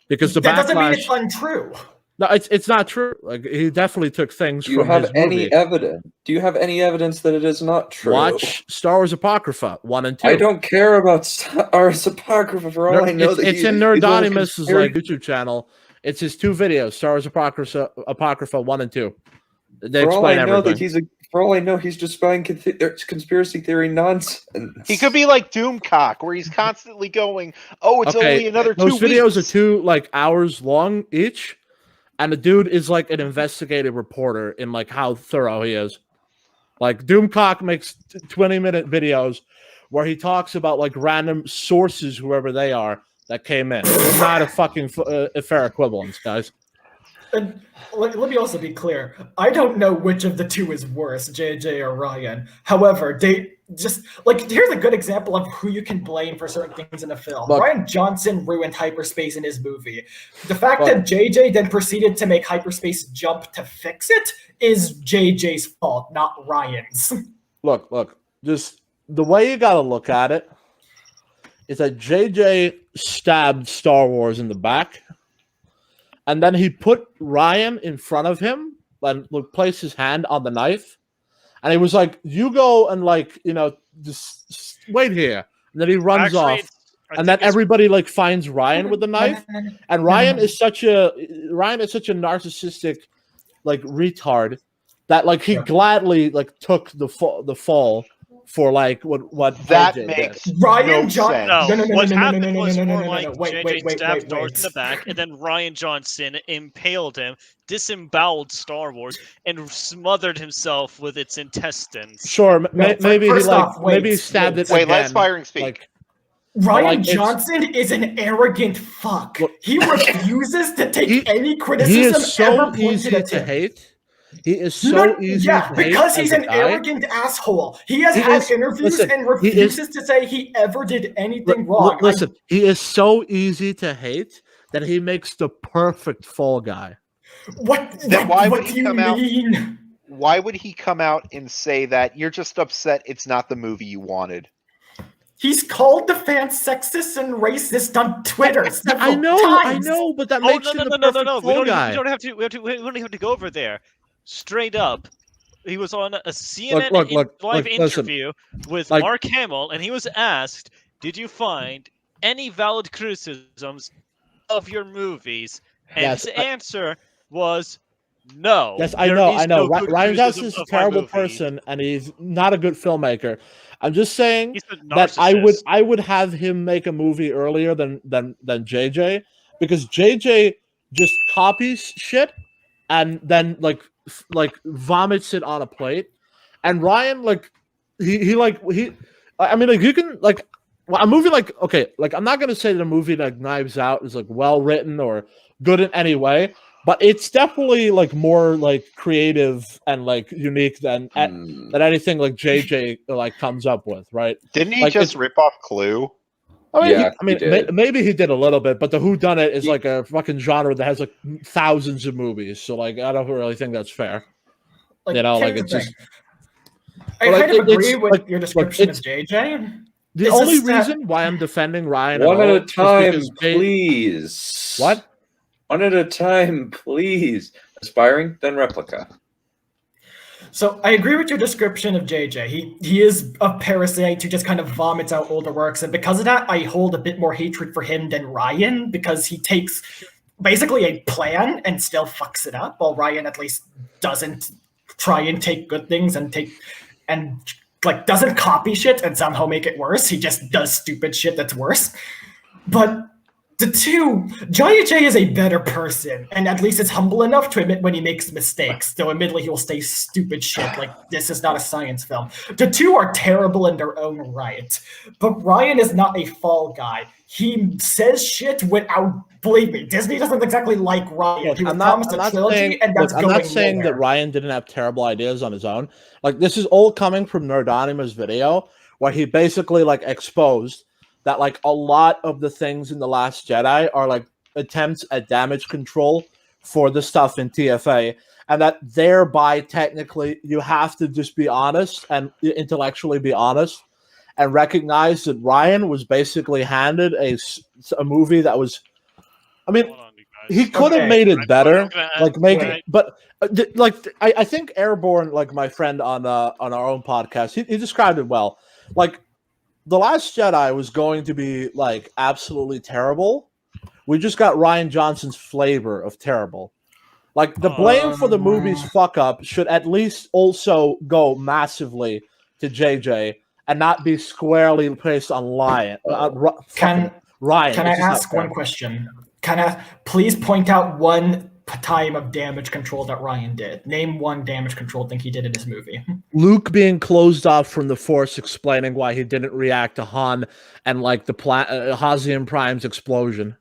because the that doesn't mean backlash. it's untrue. No, it's not true. Like he definitely took things Do you from have his any movie. evidence? Do you have any evidence that it is not true? Watch Star Wars Apocrypha 1 and 2. I don't care about Star Wars Apocrypha for all I know. It's in Nerdonimus's YouTube channel. It's his 2 videos, Star Wars Apocrypha 1 and 2. They For all explain I know everything. for all I know, he's just spouting conspiracy theory nonsense. He could be like Doomcock, where he's constantly going, "Oh, it's only another 2 Those videos weeks." are 2 hours long each, and the dude is like an investigative reporter in how thorough he is. Like Doomcock makes 20-minute videos where he talks about random sources, whoever they are, that came in. It's not a fucking fair equivalence, guys. And let me also be clear. I don't know which of the 2 is worse, JJ or Ryan. However, they just here's a good example of who you can blame for certain things in a film. Look, Rian Johnson ruined hyperspace in his movie. The fact that JJ then proceeded to make hyperspace jump to fix it is JJ's fault, not Ryan's. Look. Just the way you gotta look at it is that JJ stabbed Star Wars in the back, and then he put Ryan in front of him and placed his hand on the knife, and he was like, "You go and just wait here." And then he runs off, and then everybody finds Ryan with the knife, and Ryan is such a narcissistic retard that he gladly took the fall for what That JJ makes did. Ryan no Johnson. sense. What happened was more like Wait, JJ stabbed Darth in the back, and then Ryan Johnson impaled him, disemboweled Star Wars, and smothered himself with its intestines. Sure, maybe first off, maybe he stabbed it Wait, again. let Spiring speak. Ryan it's- Johnson is an arrogant fuck. Look, He refuses to take any he criticism is so ever pointed easy at to him. hate. He is so easy to hate. because he's as a an guy. arrogant asshole. He has He had is- interviews listen, and he is- refuses to say he ever did anything wrong. Listen, he is so easy to hate that he makes the perfect fall guy. Then why would what he do you come out- mean? Why would he come out and say that you're just upset it's not the movie you wanted? He's called the fans sexist and racist on Twitter several I times. know, but that Oh makes no him no the no no perfect no! fall We guy. don't have to. We don't have to go over there. Straight up, he was on a CNN Look, live listen. interview with Like- Mark Hamill, and he was asked, "Did you find any valid criticisms of your movies?" And Yes, his answer was, No. Yes, I there know, is I know. no good Ryan criticism Johnson's a of my terrible movie. person, and he's not a good filmmaker. I'm just saying He's a that narcissist. I would have him make a movie earlier than JJ, because JJ just copies shit and then like vomits it on a plate, and Ryan I mean, like, you can like a movie like, okay, like, I'm not gonna say that a movie like Knives Out is like well written or good in any way, but it's definitely like more like creative and like unique than anything like JJ like comes up with, right? Didn't he Like, just rip off Clue? I mean, Yeah, I mean, he did. maybe he did a little bit, but the whodunit is like a fucking genre that has like thousands of movies. So like, I don't really think that's fair. Like, You know, like, here's it's the just thing. I like, kind of agree it's with like, your look, description of it's JJ. the It's only just that- reason why I'm defending Ryan One at all a is time, because please. What? One at a time, please. Aspiring, then Replica. So I agree with your description of JJ. He is a parasite who just kind of vomits out older works, and because of that, I hold a bit more hatred for him than Ryan, because he takes basically a plan and still fucks it up, while Ryan at least doesn't try and take good things and like doesn't copy shit and somehow make it worse. He just does stupid shit that's worse. But the two, Jaya J is a better person, and at least is humble enough to admit when he makes mistakes, though admittedly he will say stupid shit like this is not a science film. The two are terrible in their own right, but Ryan is not a fall guy. He says shit without, believe me, Disney doesn't exactly like Ryan. Look, He was I'm promised not a trilogy, saying, and that's look, I'm going not saying that nowhere. Ryan didn't have terrible ideas on his own. Like, this is all coming from Nerdonima's video, where he basically like exposed that like a lot of the things in The Last Jedi are like attempts at damage control for the stuff in TFA, and that thereby technically you have to just be honest and intellectually be honest and recognize that Ryan was basically handed a movie that was, I mean, Hold on, you guys. he could have Okay. made it better, I'm gonna add- like make wait. it, but I think Airborne, like my friend on our own podcast, he described it well. Like, The Last Jedi was going to be like absolutely terrible. We just got Ryan Johnson's flavor of terrible. Like, the blame for the movie's fuck up should at least also go massively to JJ and not be squarely placed on Ryan. Can Ryan? Can I It's just not ask one fair. question? Can I please point out one time of damage control that Ryan did? Name one damage control thing he did in this movie. Luke being closed off from the Force, explaining why he didn't react to Han and like the Hazian Prime's explosion.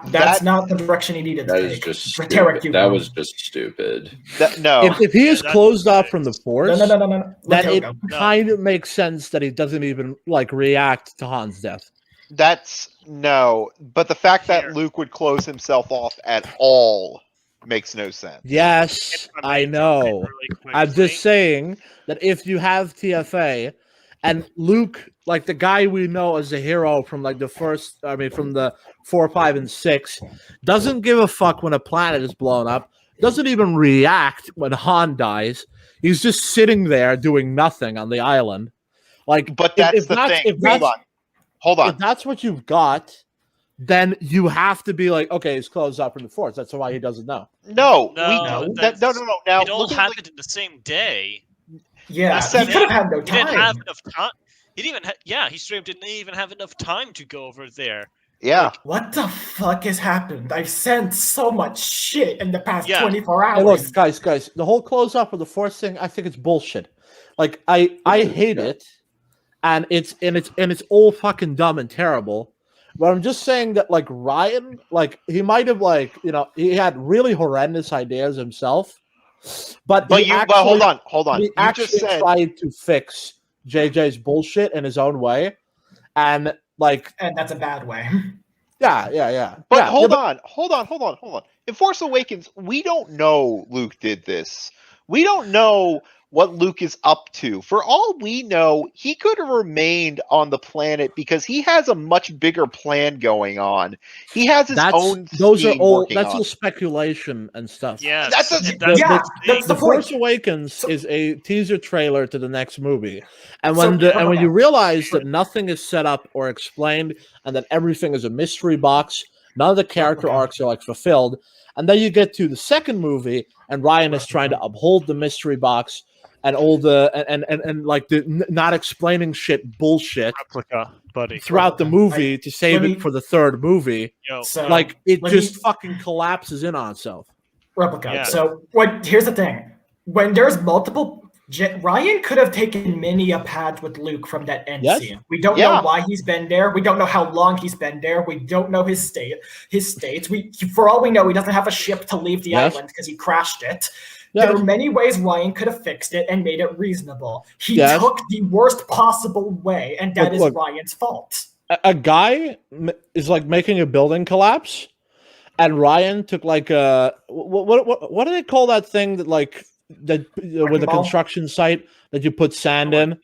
That's not the direction he needed to That take. is just Tarek, stupid. you That go. was just stupid. No. If he is that's closed what off it from the is. Force, No. Let then Tarek it go. kind of makes sense that he doesn't even like react to Han's death. That's no. But the fact that Here. Luke would close himself off at all makes no sense. Yes, If I may know. jump in really I'm quickly. just saying that if you have TFA and Luke, like the guy we know as a hero from like from the 4, 5, and 6, doesn't give a fuck when a planet is blown up, doesn't even react when Han dies. He's just sitting there doing nothing on the island. Like, But that's the thing. Hold on. if that's what you've got, then you have to be like, okay, he's closed up from the Force. That's why he doesn't know. No. No, No. that's- No. Now It all look at happened in the same day. Yeah, said he could have had no He didn't have time. enough time. He didn't even. He straight up didn't even have enough time to go over there. yeah. What the fuck has happened? I've sent so much shit in the past Yeah. 24 hours. Hey, look, guys, the whole close up of the Force thing, I think it's bullshit. Like, I hate it, and it's all fucking dumb and terrible. But I'm just saying that, like, Ryan, like, he might have, like, he had really horrendous ideas himself, but But hold on. he You actually just said tried to fix JJ's bullshit in his own way, and like, And that's a bad way. yeah. But yeah, hold yeah, on. In Force Awakens, we don't know Luke did this. We don't know what Luke is up to. For all we know, he could have remained on the planet because he has a much bigger plan going on. He has his own those are scheme all working that's on. all speculation and stuff. Yeah, That's a- Yeah, that's The the Force point. Awakens is a teaser trailer to the next movie, and So- when you realize that nothing is set up or explained, and that everything is a mystery box, None of the character arcs are like fulfilled. And then you get to the second movie, and Ryan is trying to uphold the mystery box and all the and like the not explaining shit bullshit Replica, buddy. throughout the movie to save it for the third movie. Yo, So, Like it let just me- fucking collapses in on itself. Replica. Yeah. So here's the thing: when there's multiple, Ryan could have taken many a path with Luke from that end Yes. scene. We don't Yeah. know why he's been there. We don't know how long he's been there. We don't know his states. For all we know, he doesn't have a ship to leave the Yes. island because he crashed it. Yes. There are many ways Ryan could have fixed it and made it reasonable. He Yes. took the worst possible way, and that is Look. Ryan's fault. A guy is like making a building collapse, and Ryan took like a what do they call that thing that like that with a ball? construction site that you put sand in?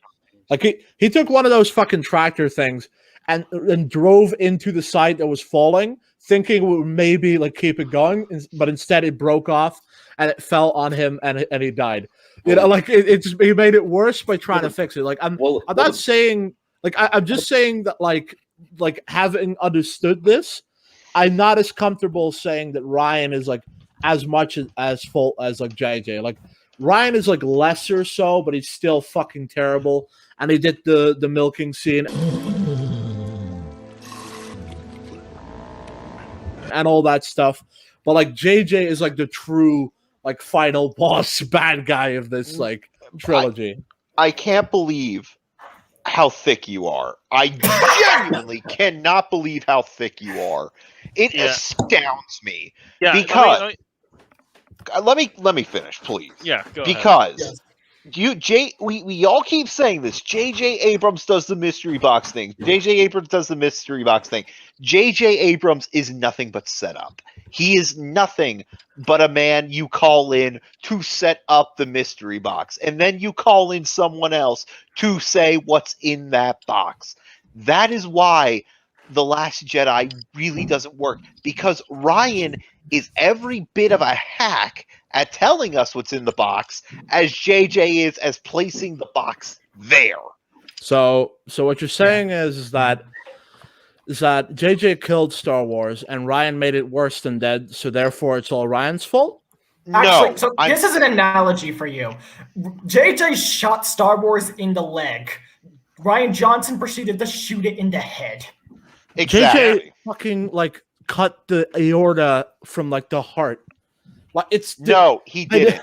Like he took one of those fucking tractor things and drove into the site that was falling, thinking it would maybe like keep it going, but instead it broke off and it fell on him and he died. You know, like he made it worse by trying to fix it. Like I'm not saying like I'm just saying that like having understood this, I'm not as comfortable saying that Ryan is like as much as fault as like JJ. Like Ryan is like lesser so, but he's still fucking terrible. And he did the milking scene and all that stuff. But like JJ is like the true like final boss bad guy of this like trilogy. I can't believe how thick you are. I genuinely cannot believe how thick you are. It Yeah. astounds me. Yeah, Because let me finish, please. yeah, go ahead. Because we all keep saying this. J.J. Abrams does the mystery box thing. J.J. Abrams does the mystery box thing. J.J. Abrams is nothing but setup. He is nothing but a man you call in to set up the mystery box, and then you call in someone else to say what's in that box. That is why The Last Jedi really doesn't work, because Ryan is every bit of a hack at telling us what's in the box as JJ is as placing the box there. So what you're saying is that JJ killed Star Wars and Ryan made it worse than dead, so therefore it's all Ryan's fault? Actually, No, so this is an analogy for you. JJ shot Star Wars in the leg. Ryan Johnson proceeded to shoot it in the head. Exactly. JJ fucking like cut the aorta from like the heart. Like it's No, he didn't.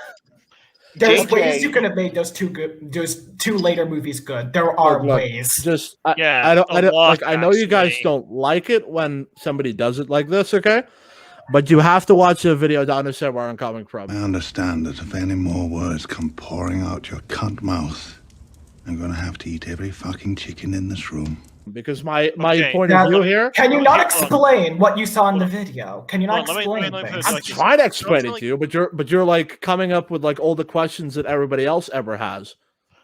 There's JJ ways you could have made those two later movies good. There are Look, ways. just Yeah, I don't a lot, like I know you guys actually. don't like it when somebody does it like this, okay? But you have to watch the video to understand where I'm coming from. I understand that if any more words come pouring out your cunt mouth, I'm gonna have to eat every fucking chicken in this room. Because my Okay. point Now, of view here, Can you not Okay, hold on. explain what you saw in the video? Can you not Hold on, let me- explain let me put it things? I'm like this. trying to explain Don't it to you, but you're like coming up with like all the questions that everybody else ever has.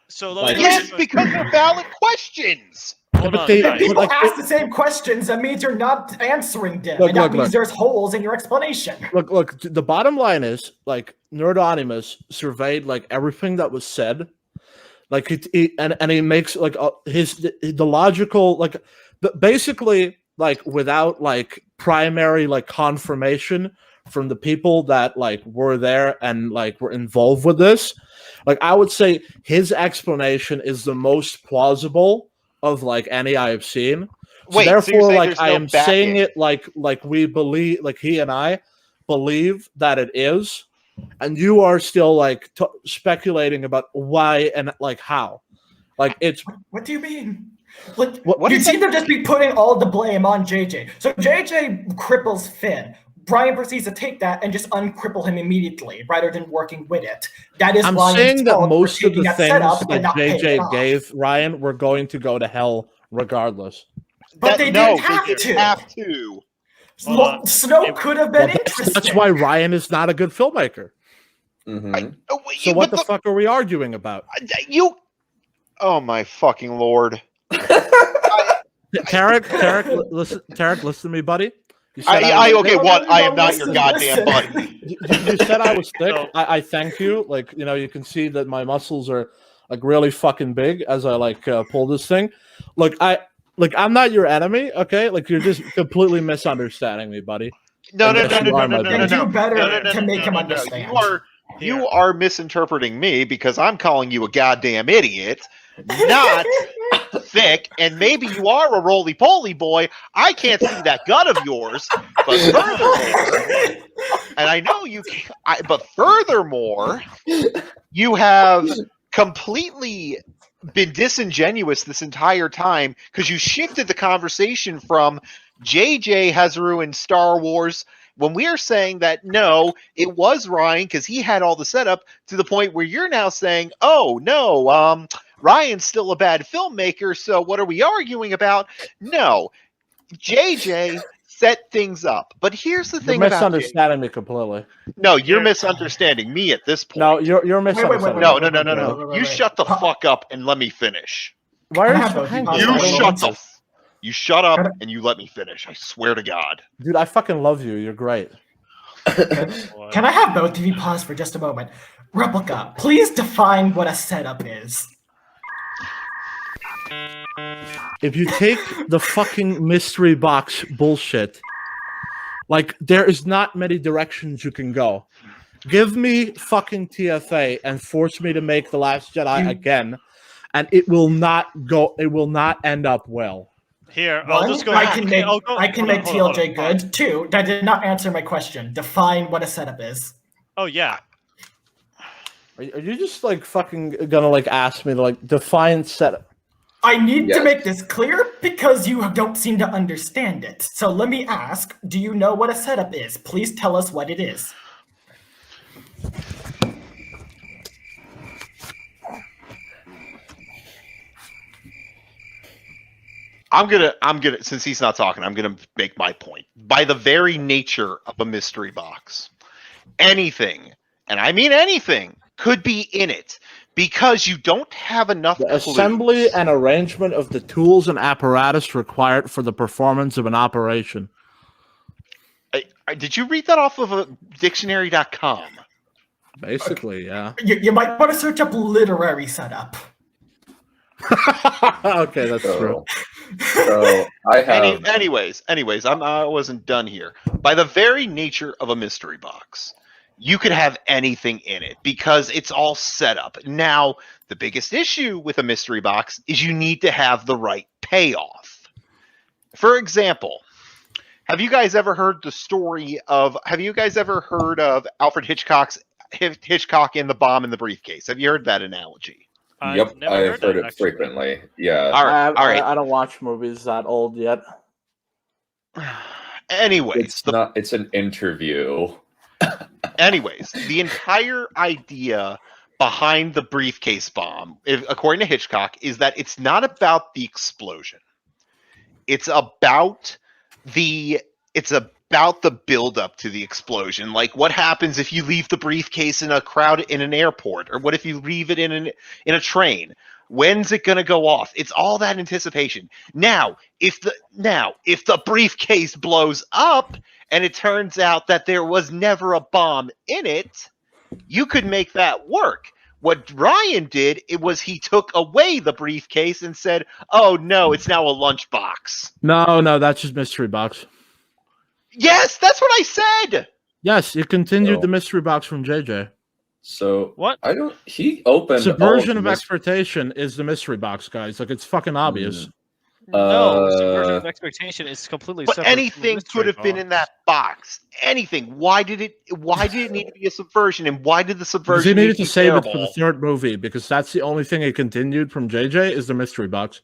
So Like- Yes, because they're valid questions. hold but on, they- guys. If people like, ask the same questions, that means you're not answering them. Look, and that look, means look. there's holes in your explanation. Look, the bottom line is like Nerdonymous surveyed like everything that was said, like and he makes like the logical like basically like without like primary like confirmation from the people that like were there and like were involved with this. Like I would say his explanation is the most plausible of like any I have seen. So Wait, so you're therefore, saying like there's I no am saying backing? it like we believe, like he and I believe that it is, and you are still like speculating about why and like how. Like it's What do you mean? Like, What you is seem to just be putting all the blame on JJ. So JJ cripples Finn. Brian proceeds to take that and just uncripple him immediately, rather than working with it. That is I'm Ryan's saying that fault for most of taking the that things setup that and not paying it JJ off. gave Ryan were going to go to hell regardless. But they no, didn't have they to. didn't have to. Hold on. Snow could have been Well, interesting. that's why Ryan is not a good filmmaker. Mhm. Oh, wait, So what the fuck are we arguing about? You? Oh my fucking lord! Tarek, listen to me, buddy. You said I was Okay, thick. what? I am not your Listen, goddamn listen. buddy. You said I was thick. So- I thank you. Like, you know, you can see that my muscles are like really fucking big as I like pull this thing. Look, Like, I'm not your enemy, okay? Like, you're just completely misunderstanding me, buddy. No, And no, yes, no, you no, are no, my no, Then no, brother. no, do better no, no, no, to no, make him no, no. understand. You are misinterpreting me because I'm calling you a goddamn idiot, not thick, and maybe you are a roly-poly boy. I can't see that gut of yours, but furthermore, and I know you can't, but furthermore, you have completely been disingenuous this entire time because you shifted the conversation from JJ has ruined Star Wars when we are saying that no, it was Ryan because he had all the setup, to the point where you're now saying, oh no, Ryan's still a bad filmmaker, so what are we arguing about? No, JJ set things up. But here's the You're thing about JJ. misunderstanding me completely. No, you're misunderstanding me at this point. No, you're misunderstanding No, me. no, no, no, no. You shut the fuck up and let me finish. Why Can I are have you so both angry? of You I don't shut want the to. You shut up Can I- and you let me finish. I swear to God. Dude, I fucking love you. You're great. Can I have both of you pause for just a moment? Replica, please define what a setup is. If you take the fucking mystery box bullshit, like, there is not many directions you can go. Give me fucking TFA and force me to make The Last Jedi again, and it will not end up well. Here, I'll One, just go. I can make I'll go- I can hold on, make hold on, TLJ hold on. good. Two, that did not answer my question. Define what a setup is. Oh yeah. Are you just like fucking gonna like ask me to like define setup? I need Yes. to make this clear because you don't seem to understand it. So let me ask, do you know what a setup is? Please tell us what it is. I'm gonna since he's not talking, I'm gonna make my point. By the very nature of a mystery box, anything, and I mean anything, could be in it because you don't have enough The clues. assembly and arrangement of the tools and apparatus required for the performance of an operation. Did you read that off of a dictionary.com? Basically, yeah. You might want to search up literary setup. Okay, that's true. So I have. Anyways, I wasn't done here. By the very nature of a mystery box, you could have anything in it because it's all set up. Now, the biggest issue with a mystery box is you need to have the right payoff. For example, have you guys ever heard of Alfred Hitchcock in The Bomb in the Briefcase? Have you heard that analogy? Yep, I've heard it frequently. Yeah. All right, all right. I don't watch movies that old yet. Anyways, It's an interview. Anyways, the entire idea behind the briefcase bomb, according to Hitchcock, is that it's not about the explosion. It's about the build up to the explosion. Like, what happens if you leave the briefcase in a crowd in an airport, or what if you leave it in a train? When's it going to go off? It's all that anticipation. Now, if the briefcase blows up and it turns out that there was never a bomb in it, you could make that work. What Ryan did, he took away the briefcase and said, "Oh no, it's now a lunchbox." No, that's just mystery box. Yes, that's what I said. Yes, it continued No. the mystery box from JJ. So What? He opened Subversion all of this- expectation is the mystery box, guys. Like, it's fucking obvious. No, subversion of expectation is completely But separate from the anything mystery could have been box. in that box. Anything. Why did it need to be a subversion? And why did the Because subversion he need needed to to be save it for terrible? the third movie, because that's the only thing it continued from JJ is the mystery box.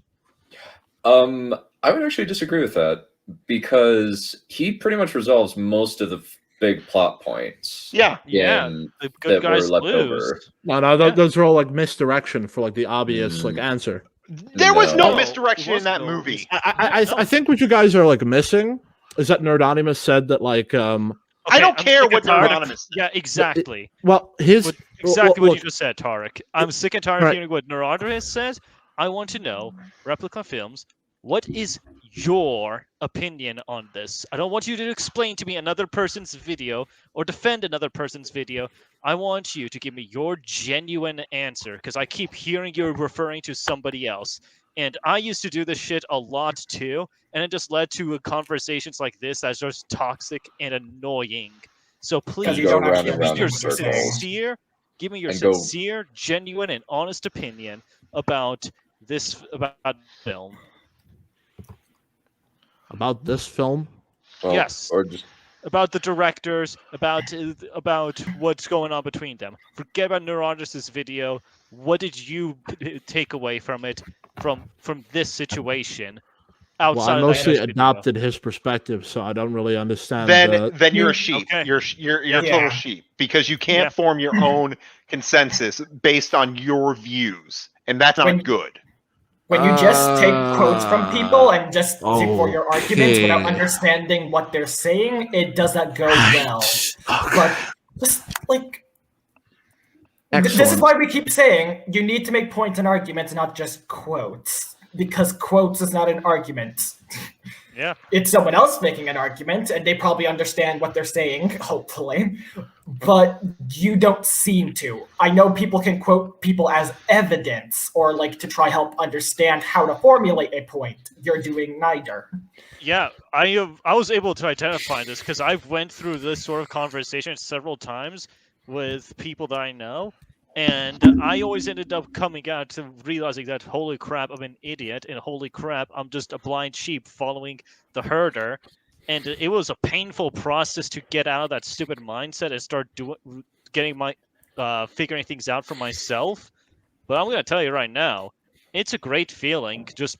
I would actually disagree with that because he pretty much resolves most of the big plot points. Yeah. Yeah, in- the good that were guys left lose. over. No, Yeah. those are all like misdirection for like the obvious like answer. There was no No. misdirection It in that was no movie. I think what you guys are like missing is that Nerdonymous said that like I Okay, don't I'm care sick what and tired of- Anonymous said. Yeah, exactly. well his What- Exactly what look, you just said, Tarek. I'm sick and tired Right. of hearing what Neurodris says. I want to know, Replica Films, what is your opinion on this? I don't want you to explain to me another person's video or defend another person's video. I want you to give me your genuine answer because I keep hearing you referring to somebody else. And I used to do this shit a lot too, and it just led to conversations like this that's just toxic and annoying. So please, you go don't around actually and round in understand what they're saying. circles. give me your And go- sincere, genuine, and honest opinion about film. About this film? Well, Yes. Or just About the directors, about what's going on between them. Forget about Neurologist's video. What did you take away from it, from this situation? Well, Outside I of that mostly video? adopted his perspective, so I don't really understand. Then you're a sheep. Okay. You're a total Yeah. sheep because you can't Yeah. form your own consensus based on your views, and that's not When- good. When you just take quotes from people and just for your arguments without okay. understanding what they're saying, it doesn't go well. But just like this is Excellent. why we keep saying you need to make points and arguments, not just quotes, because quotes is not an argument. Yeah. It's someone else making an argument, and they probably understand what they're saying, hopefully. But you don't seem to. I know people can quote people as evidence or like to try help understand how to formulate a point. You're doing neither. Yeah, I was able to identify this because I've went through this sort of conversation several times with people that I know, and I always ended up coming out to realizing that holy crap, I'm an idiot, and holy crap, I'm just a blind sheep following the herder. And it was a painful process to get out of that stupid mindset and start figuring things out for myself. But I'm gonna tell you right now, it's a great feeling just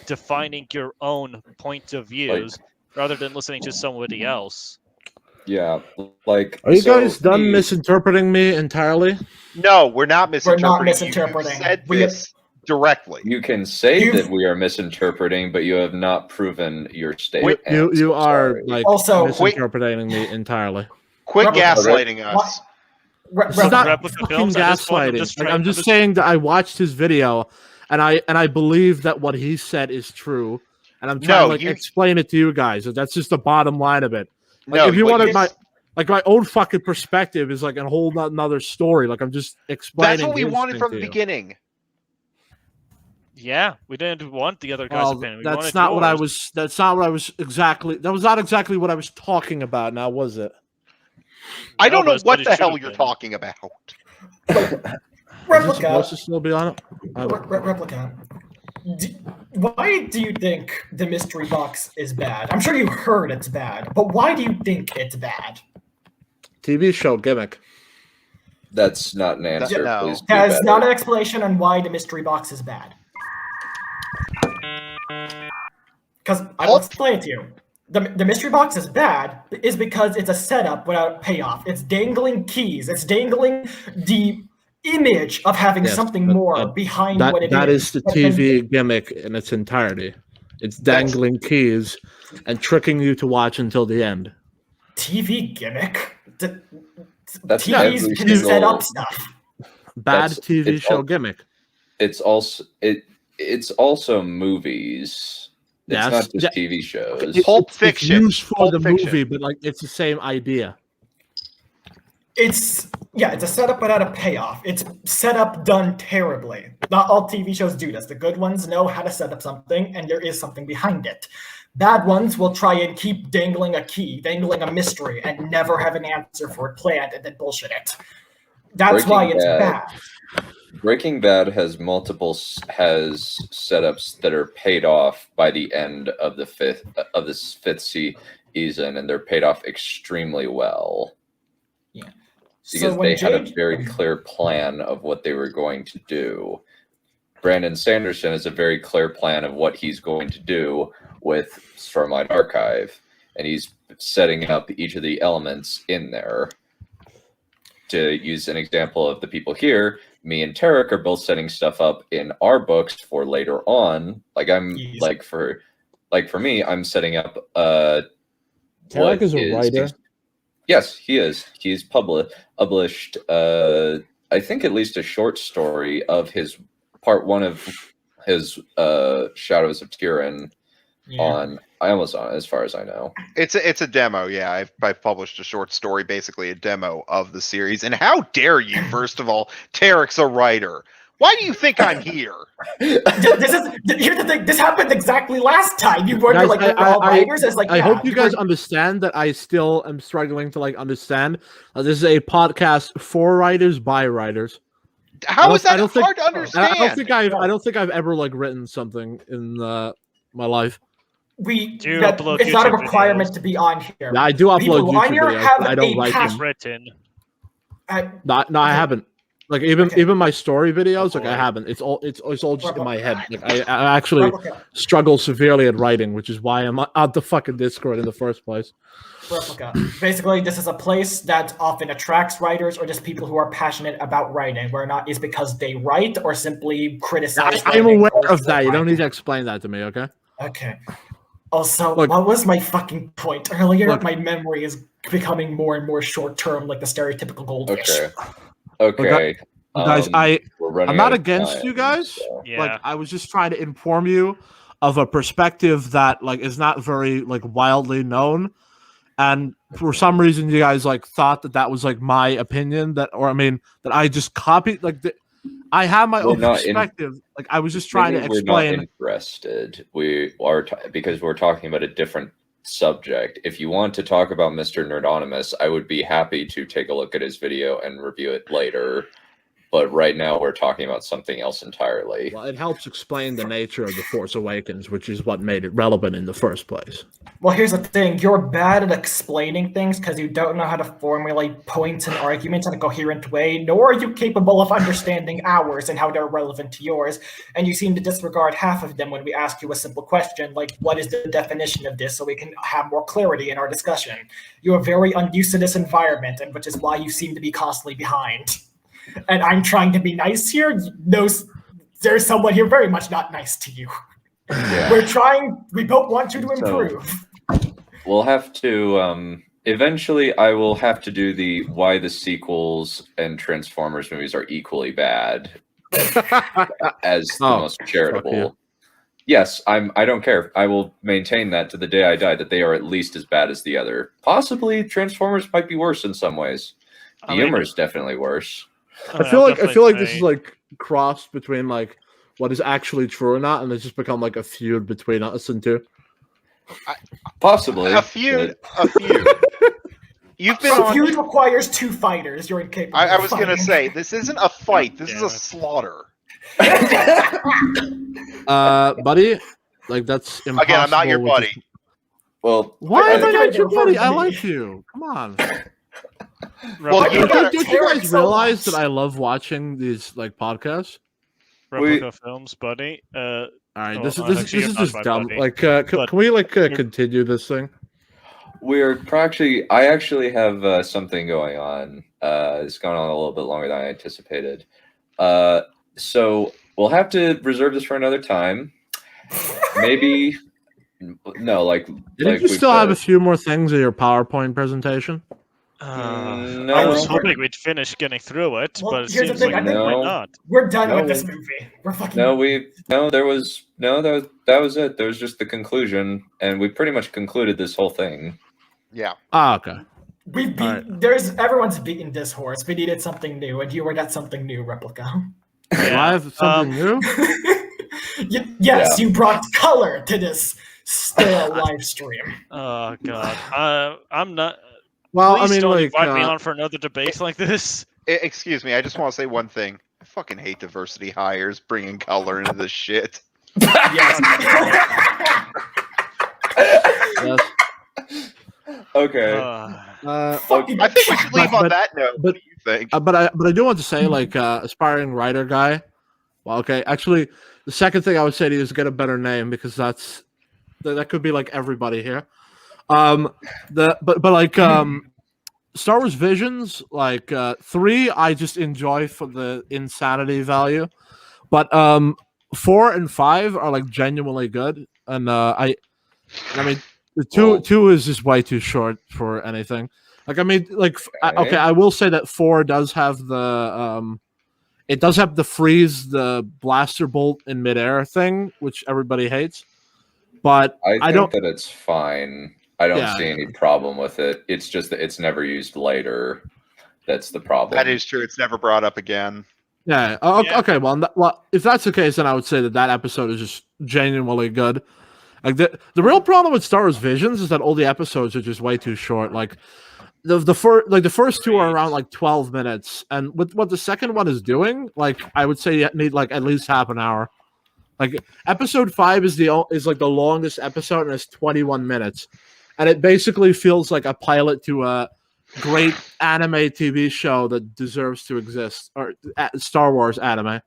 defining your own point of views rather than listening to somebody else. yeah, like. Are you so guys done he- misinterpreting me entirely? No, we're not misinterpreting. We're not You. misinterpreting. You said We- this directly. You can say You've- that we are misinterpreting, but you have not proven your statement. You are Sorry. like Also- misinterpreting me entirely. Quit Replica. gaslighting us. It's not Replica fucking films at this point, gaslighting. I'm just saying that I watched his video, and I believe that what he said is true, and I'm trying to explain it to you guys. That's just the bottom line of it. Like, No, if you what wanted you- my own fucking perspective is like a whole another story. Like I'm just explaining. That's what we his wanted thing from to the you. beginning. Yeah, we didn't want the other guy's Well, opinion. We that's wanted not what I yours. was. That's not what I was exactly. That was not exactly what I was talking about. Now, was it? I don't No, know but what it the should hell have you're been. talking about. Is it Replica. supposed to still be on it? Replica. Why do you think the mystery box is bad? I'm sure you heard it's bad, but why do you think it's bad? TV show gimmick. That's not an answer. No. Please do That's better. not an explanation on why the mystery box is bad. Because I will explain it to you. The mystery box is bad is because it's a setup without payoff. It's dangling keys. It's dangling the image of having Yes, something but more behind what it is. That is the But then- TV gimmick in its entirety. It's dangling keys and tricking you to watch until the end. TV gimmick? That's TVs every can set single- up stuff. Bad That's- TV it's show all- gimmick. It's also movies. It's Yes, not just yeah. TV shows. Pulp It's Fiction. used for Pulp the Fiction. movie, but like it's the same idea. It's a setup without a payoff. It's setup done terribly. Not all TV shows do this. The good ones know how to set up something, and there is something behind it. Bad ones will try and keep dangling a key, dangling a mystery, and never have an answer for it planned, and then bullshit it. That's why it's bad. Breaking Bad has setups that are paid off by the end of this fifth season, and they're paid off extremely well. Yeah. Because when they had a Jade- very clear plan of what they were going to do. Brandon Sanderson has a very clear plan of what he's going to do with Stormlight Archive, and he's setting up each of the elements in there. To use an example of the people here, me and Tarek are both setting stuff up in our books for later on. Like I'm Yes. like for me, I'm setting up Tarek is a writer. Yes, he is. He's published I think at least a short story of his part one of his Shadows of Tyrion on Amazon, as far as I know. It's a demo, yeah. I've published a short story, basically a demo of the series. And how dare you? First of all, Tarek's a writer. Why do you think I'm here? Here's the thing. This happened exactly last time. You weren't Guys, like we're all writers. It's like I hope you guys were- understand that I still am struggling to like understand. This is a podcast for writers by writers. How is that I don't think- hard to understand? I don't think I've ever like written something in my life. it's upload not a YouTube requirement videos. to be on here. Yeah, I do upload People on YouTube here videos, have but I don't a write passion. them. Written. No, I haven't. Like even Okay. even my story videos, like I Boy. haven't. It's all just in my head. Replica. Like I actually Replica. struggle severely at writing, which is why I'm on the fucking Discord in the first place. Replica. Basically, this is a place that often attracts writers or just people who are passionate about writing, where not is because they write or simply criticize. I'm writing aware or of that. You don't writing. need to explain that to me, okay? Okay. Also, Look- what was my fucking point earlier? Look- My memory is becoming more and more short term, like the stereotypical goldfish. Okay. Guys, we're running I'm not out of against time, you guys. so- Yeah. Like I was just trying to inform you of a perspective that like is not very like wildly known, and for some reason you guys like thought that was like my opinion that I just copied I have my We're own not in- perspective. Like I was just trying to Maybe we're explain. not interested. We are because we're talking about a different subject. If you want to talk about Mr. Nerdonymous, I would be happy to take a look at his video and review it later. But right now we're talking about something else entirely. Well, it helps explain the nature of the Force Awakens, which is what made it relevant in the first place. Well, here's the thing. You're bad at explaining things because you don't know how to formulate points and arguments in a coherent way, nor are you capable of understanding ours and how they're relevant to yours. And you seem to disregard half of them when we ask you a simple question, like, what is the definition of this, so we can have more clarity in our discussion. You are very unused to this environment, and which is why you seem to be constantly behind. And I'm trying to be nice here. There's someone here very much not nice to you. Yeah. We're trying. We both want you to improve. We'll have to eventually I will have to do the why the sequels and Transformers movies are equally bad as the most charitable. you. Yes, I don't care. I will maintain that to the day I die that they are at least as bad as the other. Possibly Transformers might be worse in some ways. The I mean, humor is definitely worse. I feel like this is like crossed between like what is actually true or not, and it's just become like a feud between us and two. Possibly. A feud. You've been A on. feud requires two fighters. You're incapable. I of was gonna fighting. say this isn't a fight. This is Damn a it. slaughter. Buddy, like that's impossible. Again, I'm not your with buddy. this- Well, Why I am I think not I your buddy? referred I to me. like you. Come on. Well, you Don't gotta- you Tear it guys so realize much. that I love watching these like podcasts? Replica films, buddy. All right, Oh, this well, is actually, you're just not my dumb. buddy. Like, But- can we like continue this thing? I actually have something going on. It's gone on a little bit longer than I anticipated. So we'll have to reserve this for another time. Maybe no, like. Didn't like you we've still have said. a few more things in your PowerPoint presentation? No. I was hoping we'd finish getting through it, Well, but it here's the seems thing, like I think we're No. not. We're done No. with this movie. We're fucking. That was it. There was just the conclusion, and we pretty much concluded this whole thing. Yeah. Ah, okay. We've beat. Alright. Everyone's beaten this horse. We needed something new, and you were that something new, Replica. Do I have something new? Yes, you brought color to this stale live stream. Oh god, I'm not. Well, Please I mean, don't like, invite me on for another debate like this. Excuse me. I just want to say one thing. I fucking hate diversity hires bringing color into this shit. Yes. yes. Okay. Fucking I think we should leave on But- that note. but- What do you think? But I do want to say, like, aspiring writer guy. Well, okay. Actually, the second thing I would say to you is get a better name, because that could be like everybody here. Star Wars Visions, like 3, I just enjoy for the insanity value, but 4 and 5 are like genuinely good, and I mean the two is just way too short for anything. Like I mean, like okay, I will say that 4 does have the it does have the freeze the blaster bolt in midair thing, which everybody hates, but I think I don't. that it's fine. I don't Yeah. see any problem with it. It's just that it's never used later. That's the problem. That is true. It's never brought up again. Yeah. Okay. Well, if that's the case, then I would say that episode is just genuinely good. Like the real problem with Star Wars Visions is that all the episodes are just way too short. Like the first two are around like 12 minutes, and with what the second one is doing, like I would say you need like at least half an hour. Like episode 5 is like the longest episode, and it's 21 minutes, and it basically feels like a pilot to a great anime TV show that deserves to exist, or Star Wars anime.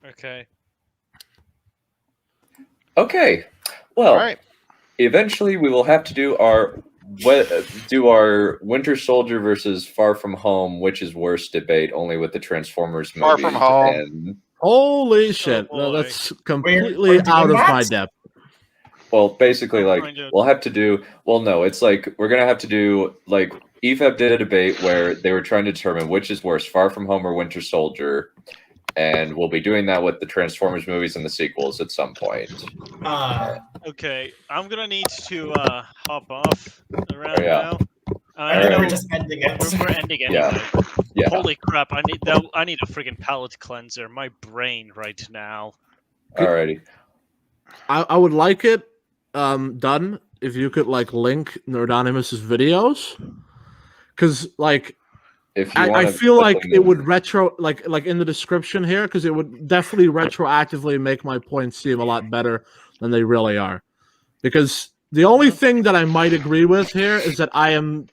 Okay. Okay. Well, All right. eventually we will have to do our Winter Soldier versus Far From Home, which is worse debate, only with the Transformers movies. Far From Home. And, Holy shit! boy. No, that's We're completely doing out of that? my depth. well, basically, like Kind of. we'll have to do. Well, no, it's like we're gonna have to do like EFAP did a debate where they were trying to determine which is worse, Far From Home or Winter Soldier, and we'll be doing that with the Transformers movies and the sequels at some point. Okay, I'm gonna need to hop off around Yeah. now. I think we're just ending it. We're ending anyway. Yeah. Yeah. Holy crap! I need a freaking palate cleanser. My brain right now. Alrighty. I would like it done if you could like link Nerdonimus's videos, because like If you I wanna feel put like them it in- would like in the description here, because it would definitely retroactively make my points seem a lot better than they really are. Because the only thing that I might agree with here is that I am